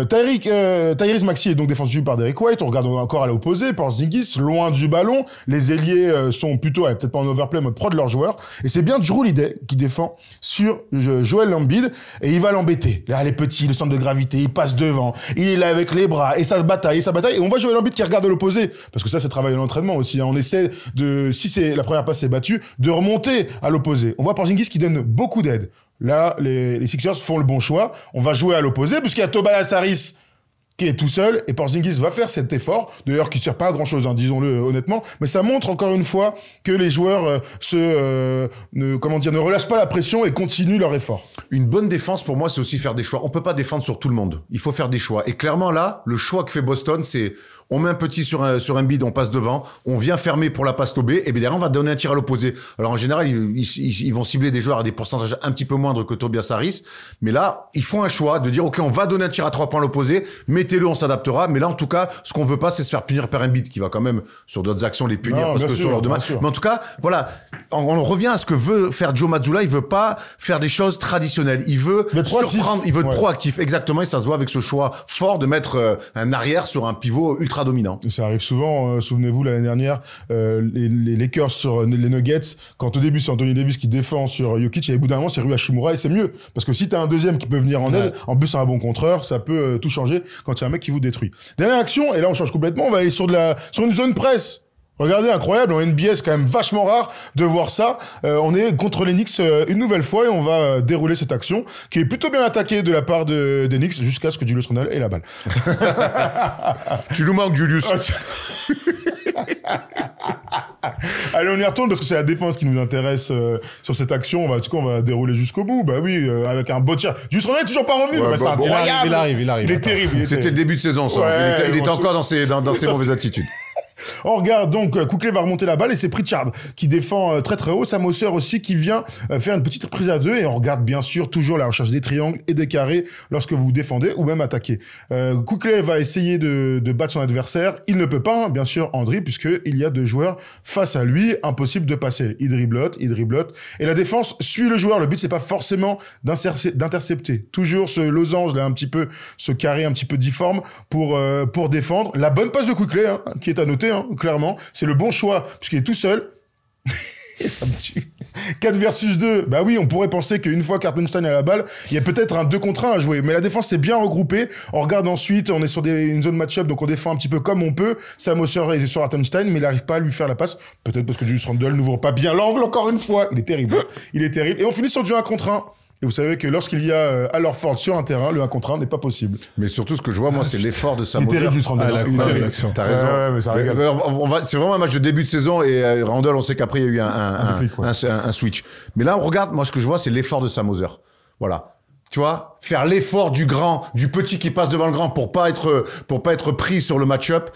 S2: Tyrese Maxey est donc défendu par Derrick White. On regarde encore à l'opposé, Porzingis, loin du ballon. Les ailiers sont plutôt, peut-être pas en overplay, mais pro de leurs joueurs. Et c'est bien Jrue Holiday qui défend sur Joel Embiid et il va l'embêter. Là, les petits, le centre de gravité, il passe devant. Il est là avec les bras et ça bataille. Et on voit Joel Embiid qui regarde de l'opposé. Parce que ça, c'est travail à l'entraînement aussi. On essaie si la première passe est battue, de remonter à l'opposé. On voit Porzingis qui donne beaucoup d'aide. Là, les Sixers font le bon choix. On va jouer à l'opposé, puisqu'il y a Tobias Harris qui est tout seul, et Porzingis va faire cet effort, d'ailleurs qui sert pas à grand chose, disons-le honnêtement, mais ça montre encore une fois que les joueurs ne relâchent pas la pression et continuent leur effort.
S1: Une bonne défense pour moi, c'est aussi faire des choix. On peut pas défendre sur tout le monde. Il faut faire des choix. Et clairement là, le choix que fait Boston, c'est on met un petit sur Embiid, on passe devant, on vient fermer pour la passe lobée, et bien derrière on va donner un tir à l'opposé. Alors en général, ils vont cibler des joueurs à des pourcentages un petit peu moindres que Tobias Harris, mais là, ils font un choix de dire ok, on va donner un tir à 3 points à l'opposé, mettez-le, on s'adaptera. Mais là, en tout cas, ce qu'on veut pas, c'est se faire punir par Embiid, qui va quand même sur d'autres actions les punir parce que sur leur demande. Mais en tout cas, voilà, on revient à ce que veut faire Joe Mazzulla. Il veut pas faire des choses traditionnelles. Il veut surprendre, il veut être proactif. Exactement, et ça se voit avec ce choix fort de mettre un arrière sur un pivot ultra dominant.
S2: Ça arrive souvent. Souvenez-vous l'année dernière, les Lakers sur les Nuggets, quand au début c'est Anthony Davis qui défend sur Jokic, et au bout d'un moment c'est Rui Hachimura, et c'est mieux parce que si t'as un deuxième qui peut venir en aide, en plus un bon contreur, ça peut tout changer quand il y a un mec qui vous détruit. Dernière action, et là on change complètement, on va aller sur une zone presse. Regardez, incroyable, en NBA, c'est quand même vachement rare de voir ça. On est contre les Knicks une nouvelle fois et on va dérouler cette action qui est plutôt bien attaquée de la part des Knicks jusqu'à ce que Julius Randle ait la balle.
S1: Tu nous manques, Julius.
S2: Allez, on y retourne parce que c'est la défense qui nous intéresse sur cette action. On va dérouler jusqu'au bout. Bah oui, avec un beau tir. Julius Randle est toujours pas revenu. C'est incroyable.
S3: Il arrive.
S2: Il est terrible.
S1: C'était le début de saison, ça. Ouais, il était encore dans ses mauvaises attitudes.
S2: On regarde donc, Quickley va remonter la balle et c'est Pritchard qui défend très très haut. Sam Hauser aussi qui vient faire une petite reprise à deux, et on regarde bien sûr toujours la recherche des triangles et des carrés lorsque vous défendez ou même attaquez. Quickley va essayer de battre son adversaire. Il ne peut pas, bien sûr, en dribble, puisqu'il y a deux joueurs face à lui. Impossible de passer. Il driblote. Et la défense suit le joueur. Le but, c'est pas forcément d'intercepter. Toujours ce losange là, un petit peu, ce carré un petit peu difforme pour défendre. La bonne passe de Quickley, qui est à noter, clairement. C'est le bon choix, puisqu'il est tout seul. Ça me tue. 4 versus 2. Bah oui, on pourrait penser qu'une fois qu'Hartenstein a la balle, il y a peut-être un 2 contre 1 à jouer. Mais la défense s'est bien regroupée. On regarde ensuite, on est sur une zone match-up, donc on défend un petit peu comme on peut. Sam Osser est sur Hartenstein, mais il n'arrive pas à lui faire la passe. Peut-être parce que Julius Randle n'ouvre pas bien l'angle, encore une fois. Il est terrible. Il est terrible. Et on finit sur du 1 contre 1. Et vous savez que lorsqu'il y a Al Horford sur un terrain, le 1 contre 1 n'est pas possible.
S1: Mais surtout, ce que je vois, moi, c'est l'effort de Sam
S2: Il est
S1: Osser.
S2: terrible, Julius Randle.
S3: Ah,
S2: Il est terrible.
S3: l'action.
S1: T'as raison.
S2: Ouais, mais ça régale.
S1: C'est vraiment un match de début de saison et Randle, on sait qu'après, il y a eu un
S2: déclic, ouais.
S1: switch. Mais là, on regarde, moi, ce que je vois, c'est l'effort de Sam Osser. Voilà. Tu vois, faire l'effort du grand, du petit qui passe devant le grand pour pas être pris sur le match-up,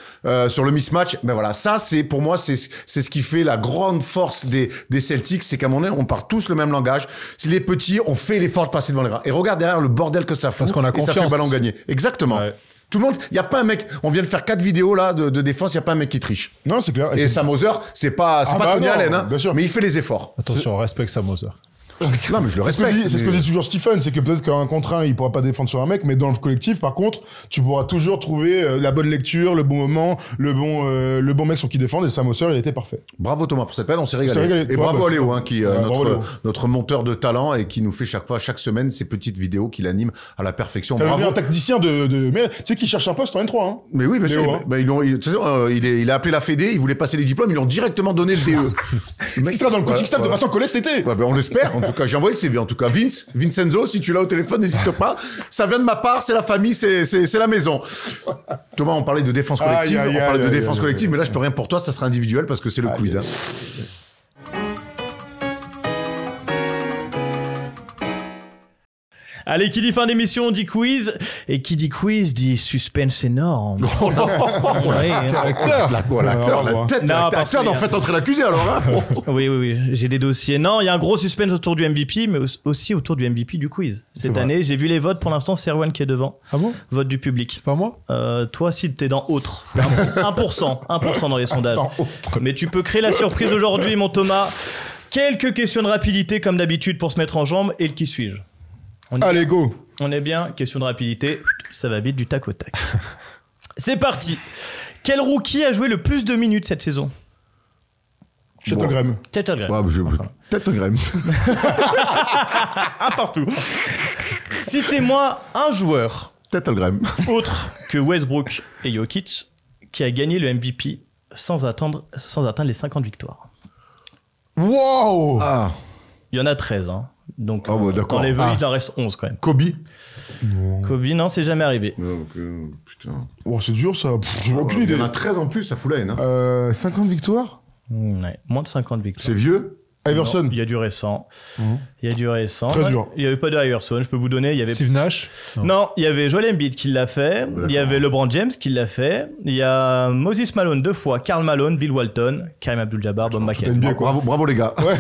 S1: sur le mismatch. Ben voilà, ça, pour moi, c'est ce qui fait la grande force des Celtics, c'est qu'à un moment donné, on parle tous le même langage. Si les petits, on fait l'effort de passer devant les grands. Et regarde derrière le bordel que ça fout.
S3: Parce qu'on a
S1: et ça fait
S3: confiance.
S1: ballon gagné. Exactement.
S3: Ouais.
S1: Tout le monde, il y a pas un mec, on vient de faire 4 vidéos là de défense, il y a pas un mec qui triche.
S2: Non, c'est clair.
S1: Et Sam Osser, c'est pas
S2: bah
S1: Tony
S2: non,
S1: Allen, hein,
S2: bien sûr.
S1: mais il fait les efforts.
S3: Attention, respecte Sam Osser.
S1: Non, mais je le
S2: C'est ce
S1: respecte.
S2: que dit toujours Stephen, c'est que peut-être qu'un contre 1, il pourra pas défendre sur un mec, mais dans le collectif, par contre, tu pourras toujours trouver la bonne lecture, le bon moment, le bon mec sur qui défendre, et Sam Osser, il était parfait.
S1: Bravo Thomas pour cette peine, on s'est
S2: On s'est
S1: régalé.
S2: régalé.
S1: Et
S2: Ouais,
S1: bravo
S2: bah,
S1: à Léo, hein, qui
S2: bravo, Léo.
S1: notre monteur de talent et qui nous fait chaque semaine ces petites vidéos qu'il anime à la perfection.
S2: T'avais
S1: Bravo.
S2: vu un tacticien mais tu sais qu'il cherche un poste en N3, hein.
S1: Mais oui, bien sûr.
S2: Léo, hein.
S1: Bah, il a appelé la Fédé, il voulait passer les diplômes, ils lui ont directement donné le DE.
S2: Est-ce qu'il sera dans le coaching staff de Vincent Collet cet été?
S1: Ouais, ben, on l'espère. En tout cas, j'ai envoyé le CV. En tout cas, Vincenzo, si tu l'as au téléphone, n'hésite pas. Ça vient de ma part, c'est la famille, c'est la maison. Thomas, on parlait de défense collective.
S2: Aïe, aïe,
S1: On parlait de
S2: aïe,
S1: défense
S2: aïe,
S1: collective,
S2: aïe.
S1: mais là, je peux rien pour toi, ça sera individuel parce que c'est le quiz. Hein.
S6: Allez, qui dit fin d'émission dit quiz, et qui dit quiz dit suspense énorme. Ouais,
S3: Acteur.
S1: L'acteur, la tête,
S6: Non, parce
S1: l'acteur
S6: que-
S1: d'en fait entrer l'accusé alors. Hein.
S6: oui, j'ai des dossiers. Non, il y a un gros suspense autour du MVP, mais aussi autour du MVP du quiz. Cette
S2: vrai.
S6: année, j'ai vu les votes. Pour l'instant, c'est Erwan qui est devant.
S3: Ah bon?
S6: Vote du public.
S3: C'est pas moi?
S6: Toi, Sid, t'es dans autre. 1% dans les sondages. Mais tu peux créer la surprise aujourd'hui, mon Thomas. Quelques questions de rapidité, comme d'habitude, pour se mettre en jambe. Et le qui suis-je?
S2: Allez, go.
S6: On est bien, question de rapidité, ça va vite du tac au tac. C'est parti. Quel rookie a joué le plus de minutes cette saison?
S2: Chattelgram.
S6: Tettelgren.
S1: Peut-être un graine.
S6: Un partout. Citez-moi un joueur
S1: Peut-être un graine.
S6: autre que Westbrook et Jokic qui a gagné le MVP sans atteindre les 50 victoires.
S2: Wow.
S1: Ah,
S6: Il y en a 13, hein. Donc,
S1: Ah ouais, d'accord.
S6: dans les vœux,
S3: Ah.
S6: il en reste 11 quand même.
S1: Kobe.
S6: Kobe, non, c'est jamais arrivé.
S1: Putain.
S2: Oh, c'est dur, ça. J'ai aucune
S1: Il
S2: idée.
S1: y en a 13 en plus, ça fout la haine. Hein.
S2: 50 victoires?
S6: Ouais, moins de 50 victoires.
S1: C'est vieux.
S2: Iverson.
S6: Non, il y a du récent. Il y a du récent.
S2: Très dur.
S6: Il n'y avait pas de Iverson, je peux vous donner. Il y avait...
S3: Steve Nash?
S6: Non, il y avait Joel Embiid qui l'a fait. Il y avait LeBron James qui l'a fait. Il y a Moses Malone 2 fois, Karl Malone, Bill Walton, Kareem Abdul-Jabbar, Bob McEnroe.
S2: NBA, quoi.
S1: Bravo les gars.
S2: Ouais.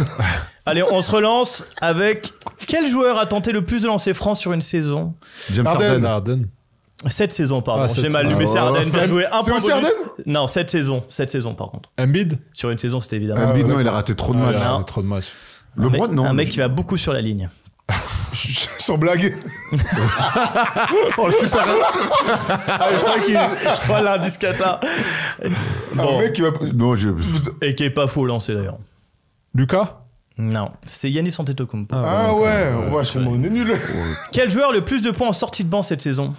S6: Allez, on se relance avec quel joueur a tenté le plus de lancers francs sur une saison?
S1: James
S2: Harden.
S1: Harden.
S6: Cette saison, pardon.
S3: Ah, cette
S6: J'ai mal lu,
S3: saison.
S6: mais c'est Harden. Bien joué. Un
S2: C'est
S6: point
S2: aussi
S6: bonus.
S2: Harden
S6: Non, cette saison par contre.
S3: Embiid?
S6: Sur une saison, c'était évidemment.
S1: Embiid, non, il a raté trop de
S3: Ah,
S1: matchs.
S3: il a
S6: Non.
S3: raté trop de matchs.
S1: LeBron, non.
S6: Un mec qui va beaucoup sur la ligne.
S2: Sans blague.
S6: Je crois l'indice cata.
S2: Un
S6: Bon,
S2: mec qui va.
S1: Non,
S6: et qui est pas faux au lancer d'ailleurs.
S3: Lucas?
S6: Non, c'est Giannis Antetokounmpo.
S2: Ah ouais, on est nul.
S6: Quel joueur le plus de points en sortie de banc cette saison?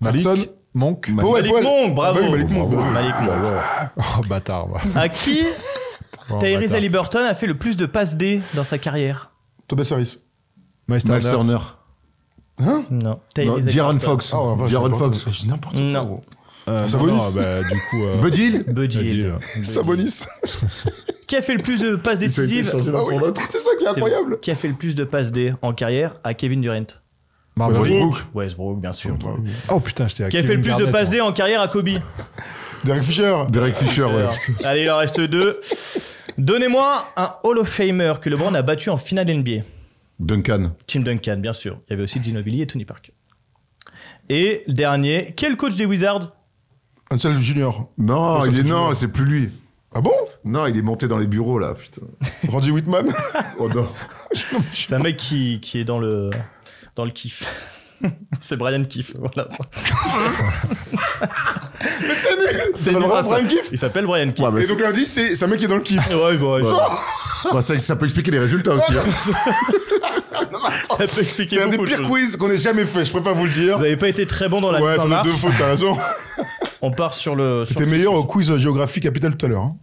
S3: Malik?
S2: Hudson.
S3: Monk?
S6: Malik Monk, bravo.
S2: Ah bah oui, Malik Monk.
S6: Malik Monk.
S3: Oh, bâtard. va.
S6: À qui
S3: Oh,
S6: Tyrese
S3: bâtard.
S6: Haliburton a fait le plus de passes D dans sa carrière?
S2: Tobias Harris.
S3: Miles
S1: Miles
S3: Turner.
S1: Turner.
S2: Hein?
S6: Non,
S1: Non,
S6: Tyrese
S1: De'Aaron
S6: Haliburton.
S1: Fox.
S2: Ah ouais,
S1: De'Aaron
S2: j'ai
S1: Fox.
S2: J'ai n'importe quoi.
S6: Non.
S2: gros.
S3: Sabonis?
S2: Sabonis.
S3: Bah, du coup...
S1: Buddy Hill.
S6: Buddy Hield.
S2: Sabonis.
S6: Qui a fait le plus de passes décisives?
S2: Ah oui, c'est ça qui est incroyable.
S6: Qui a fait le plus de passes D en carrière à Kevin Durant?
S3: Marbury?
S6: Westbrook, bien sûr.
S3: Oh putain, j'étais à
S6: Qui a fait le plus de passes D en carrière à Kobe?
S2: Derek Fisher.
S1: Derek Fisher, ouais.
S6: Allez, il en reste 2. Donnez-moi un Hall of Famer que LeBron a battu en finale NBA.
S1: Duncan.
S6: Tim Duncan, bien sûr. Il y avait aussi Ginobili et Tony Parker. Et le dernier, quel coach des Wizards?
S2: Ansel Junior.
S1: Non,
S2: Ça,
S1: il
S2: c'est
S1: est
S2: Junior.
S1: non, c'est plus lui.
S2: Ah bon?
S1: Non, il est monté dans les bureaux là, putain.
S2: Randy Whitman.
S1: Oh non.
S6: C'est un mec qui est dans le kiff. C'est Brian Keefe. Voilà.
S2: Mais c'est nul.
S6: C'est
S2: nul.
S6: nul.
S2: Brian Keefe.
S6: Il s'appelle Brian Keefe.
S1: Ouais,
S2: Et donc l'indice, c'est un mec qui est dans le kiff.
S6: Ouais, ouais.
S1: Bah, ça peut expliquer les résultats aussi. Hein.
S6: Ça peut expliquer
S2: C'est un des
S6: beaucoup de
S2: pires
S6: choses.
S2: quiz qu'on ait jamais fait, je préfère vous le dire.
S6: Vous avez pas été très bon dans la
S2: Ouais,
S6: mise en
S2: c'est
S6: marche.
S2: deux fautes, t'as raison.
S6: On part sur le
S2: T'étais meilleur au quiz géographie capitale tout à l'heure. Hein.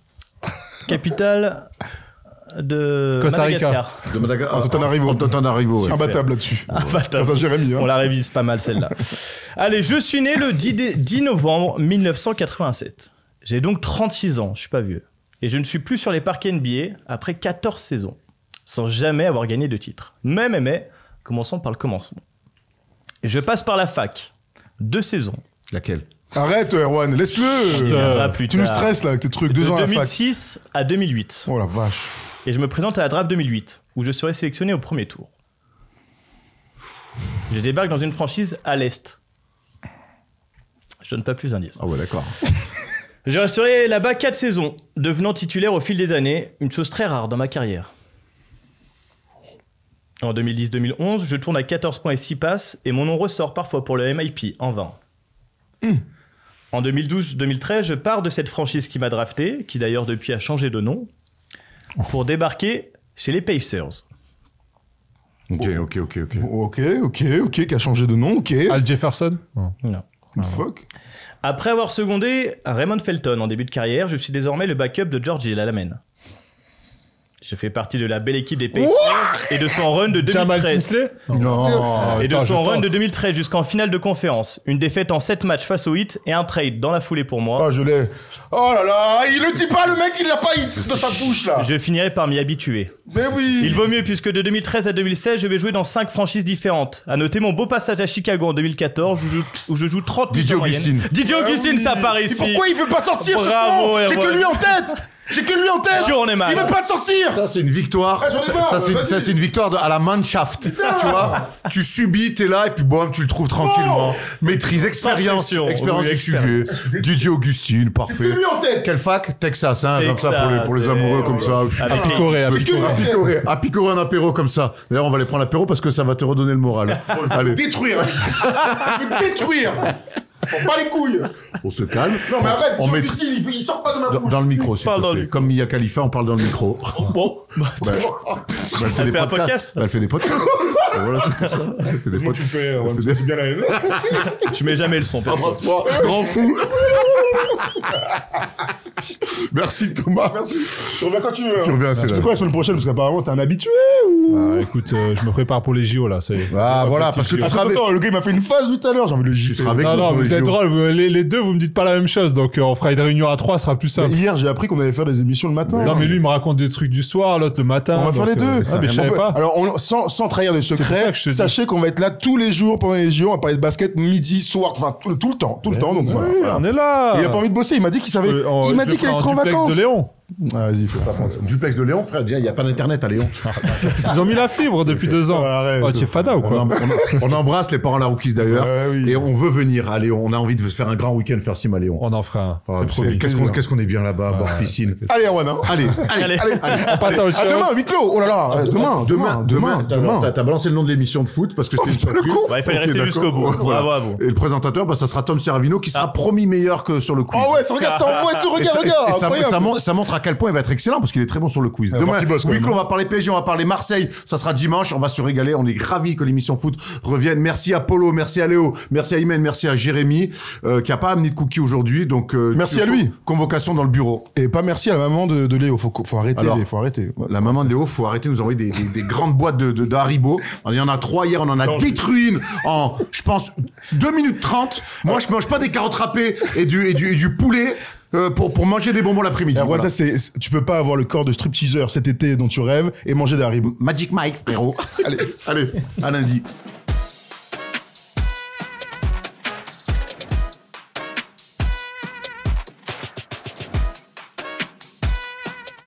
S6: capitale de
S3: Costa Rica.
S6: Madagascar.
S1: De Madagascar.
S2: Antananarivo.
S1: Ouais.
S2: Imbattable là-dessus.
S6: Imbattable.
S2: Grâce à Jérémy. Hein.
S6: On la révise pas mal celle-là. Allez, je suis né le 10 novembre 1987. J'ai donc 36 ans, je suis pas vieux. Et je ne suis plus sur les parquets NBA après 14 saisons, sans jamais avoir gagné de titre. Mais, commençons par le commencement. Je passe par la fac, 2 saisons.
S1: Laquelle?
S2: Arrête, Erwan, laisse-le.
S6: viendra plus
S2: Tu nous
S6: tard.
S2: stresses là avec tes trucs.
S6: De
S2: 2 ans à la fac.
S6: 2006 à 2008.
S2: Oh la vache.
S6: Et je me présente à la draft 2008, où je serai sélectionné au premier tour. Je débarque dans une franchise à l'Est. Je donne pas plus d'indices.
S1: Ah ouais, d'accord.
S6: Je resterai là-bas 4 saisons, devenant titulaire au fil des années, une chose très rare dans ma carrière. En 2010-2011, je tourne à 14 points et 6 passes, et mon nom ressort parfois pour le MIP en 20. En 2012-2013, je pars de cette franchise qui m'a drafté, qui d'ailleurs depuis a changé de nom, pour débarquer chez les Pacers.
S2: Ok, qui a changé de nom, ok.
S3: Al Jefferson.
S6: Non.
S2: Fuck.
S6: Après avoir secondé Raymond Felton en début de carrière, je suis désormais le backup de Georgie Lalamen. Je fais partie de la belle équipe des Pacers et de son run de
S3: Jamal
S6: 2013.
S3: Tinsley.
S1: Non.
S6: Et de
S3: Attends,
S6: son
S3: je
S6: run
S3: tente.
S6: de 2013 jusqu'en finale de conférence. Une défaite en 7 matchs face au Heat et un trade dans la foulée pour moi.
S2: Ah, je l'ai. Oh là là, il le dit pas, le mec, il l'a pas dans sa bouche là.
S6: Je finirai par m'y habituer.
S2: Mais oui.
S6: Il vaut mieux puisque de 2013 à 2016, je vais jouer dans 5 franchises différentes. À noter mon beau passage à Chicago en 2014 où je joue 30 minutes
S1: DJ
S6: en moyenne.
S1: Augustine.
S6: DJ Augustine, ça part
S2: Et
S6: ici.
S2: pourquoi il veut pas sortir ce
S6: Bravo,
S2: con? J'ai
S6: Erwan.
S2: que lui en tête. J'ai que lui en tête.
S6: Sûr, on est mal.
S2: Il veut pas te sortir.
S1: Ça, c'est une victoire.
S2: Ah, j'en ai marre, vas-y.
S1: Ça, c'est une victoire à la Mannschaft. Tu vois, tu subis, t'es là, et puis bon, tu le trouves tranquillement. Maîtrise, expérience.
S6: pression.
S1: Expérience
S6: Oui,
S1: du sujet. Didier Augustine, parfait.
S2: J'ai que lui en tête.
S1: Quelle fac? Texas, hein, comme ça,
S6: Texas,
S1: pour les
S6: c'est-
S1: amoureux, comme ça.
S6: Avec
S3: Picoré, à Picoré.
S1: À picorer un apéro comme ça. D'ailleurs, on va aller prendre l'apéro parce que ça va te redonner le moral. Allez,
S2: Détruire. Me détruire. Prends pas les couilles.
S1: on se calme.
S2: Non mais arrête,
S1: On met
S2: Augustine, il sort pas de ma bouche.
S1: dans le micro, s'il
S6: Parle
S1: te
S6: dans le
S1: plaît.
S6: micro.
S1: Comme Mia Khalifa, on parle dans le micro.
S6: Bon, bah,
S1: Elle fait des
S6: fait un
S1: podcasts.
S6: podcast.
S1: Elle fait des podcasts. Et voilà, c'est pour ça. Elle fait des
S2: Comment tu
S1: podcasts.
S2: fais, Erwan?
S1: Elle fait
S2: C'est bien la haine.
S6: tu mets jamais le son, perso.
S1: Embrasse-moi, grand fou. Merci Thomas.
S2: Merci. Tu reviens quand tu veux.
S1: Tu reviens, c'est
S2: C'est
S1: là.
S2: quoi la semaine prochaine? Parce qu'apparemment, t'es un habitué ou...
S3: Ah, écoute, je me prépare pour les JO là. Ça y est.
S1: Ah voilà, parce que tu seras avec,
S2: Attends, le gars, il m'a fait une phase tout à l'heure. J'ai envie de le
S1: tu
S2: gifler.
S1: seras avec
S3: Non,
S1: nous
S3: non,
S1: pour les
S3: vous êtes
S1: JO.
S3: drôles. Les deux, vous me dites pas la même chose. Donc, on fera une réunion à 3, ce sera plus simple.
S2: Hier, j'ai appris qu'on allait faire des émissions le matin.
S3: Non, mais lui, il me raconte des trucs du soir, l'autre le matin.
S2: On va faire
S3: donc,
S2: les deux.
S3: Ah, mais je savais pas.
S2: Alors, sans trahir de
S3: pour ça
S2: secret,
S3: que je te dis.
S2: sachez qu'on va être là tous les jours pendant les JO. On va parler de basket midi, soir, enfin tout le temps. Donc voilà.
S3: Oui, on est là.
S2: Il a pas envie de bosser. Il m'a dit qu'il savait. Il m'a dit qu'il allait se rendre en vacances.
S3: de Léon.
S2: Ah, vas-y, faut pas prendre.
S1: Duplex de Léon, frère, déjà, il n'y a pas d'internet à Léon.
S3: Ils ont mis la fibre depuis 2 ans.
S2: Arrête.
S3: Oh, tu es fada ou quoi?
S1: On embrasse les parents la Rookies d'ailleurs.
S2: Ouais, oui.
S1: Et on veut venir à Léon. On a envie de se faire un grand week-end First Team à Léon.
S3: On en fera un.
S1: Ah,
S3: C'est promis.
S1: Qu'est-ce qu'on est bien là-bas, bord piscine.
S2: Allez, Erwan. Hein.
S1: Allez,
S6: Allez.
S3: On passe à autre
S2: À
S3: chose.
S2: demain, huis clos. Oh là là. Demain.
S1: T'as balancé le nom de l'émission de foot parce que c'était une surprise.
S6: Ouais, il fallait
S1: Ok,
S6: rester
S1: d'accord.
S6: jusqu'au bout.
S1: Voilà.
S6: Bravo à vous.
S1: Et le présentateur, bah, ça sera Tom Serravino qui sera promis meilleur que sur le quiz.
S2: Oh ouais, regarde, ça envoie tout.
S1: Et ça-
S2: Regarde.
S1: et ça-
S2: Incroyable.
S1: ça montre à quel point il va être excellent parce qu'il est très bon sur le quiz.
S2: va
S1: Demain,
S2: falloir qu'il bosse, quand
S1: oui,
S2: même,
S1: on va parler PSG, on va parler Marseille. Ça sera dimanche. On va se régaler. On est ravis que l'émission foot revienne. Merci à Polo, merci à Léo, merci à Imen, merci à Jérémy qui a pas amené de cookies aujourd'hui. Donc
S2: Merci à lui.
S1: Convocation dans le bureau.
S2: Et pas merci à la maman de Léo. Faut arrêter.
S1: Alors,
S2: Faut arrêter.
S1: La maman de Léo, faut arrêter de nous envoyer des grandes boîtes de Haribo. Il y en a 3 hier, on en a détruit une en, je pense, 2 minutes 30. Moi, je mange pas des carottes râpées et du poulet pour manger des bonbons l'après-midi.
S2: Erwan,
S1: Voilà.
S2: ça, tu peux pas avoir le corps de stripteaseur cet été dont tu rêves et manger des Haribo.
S1: Magic Mike, frérot. Allez, à lundi.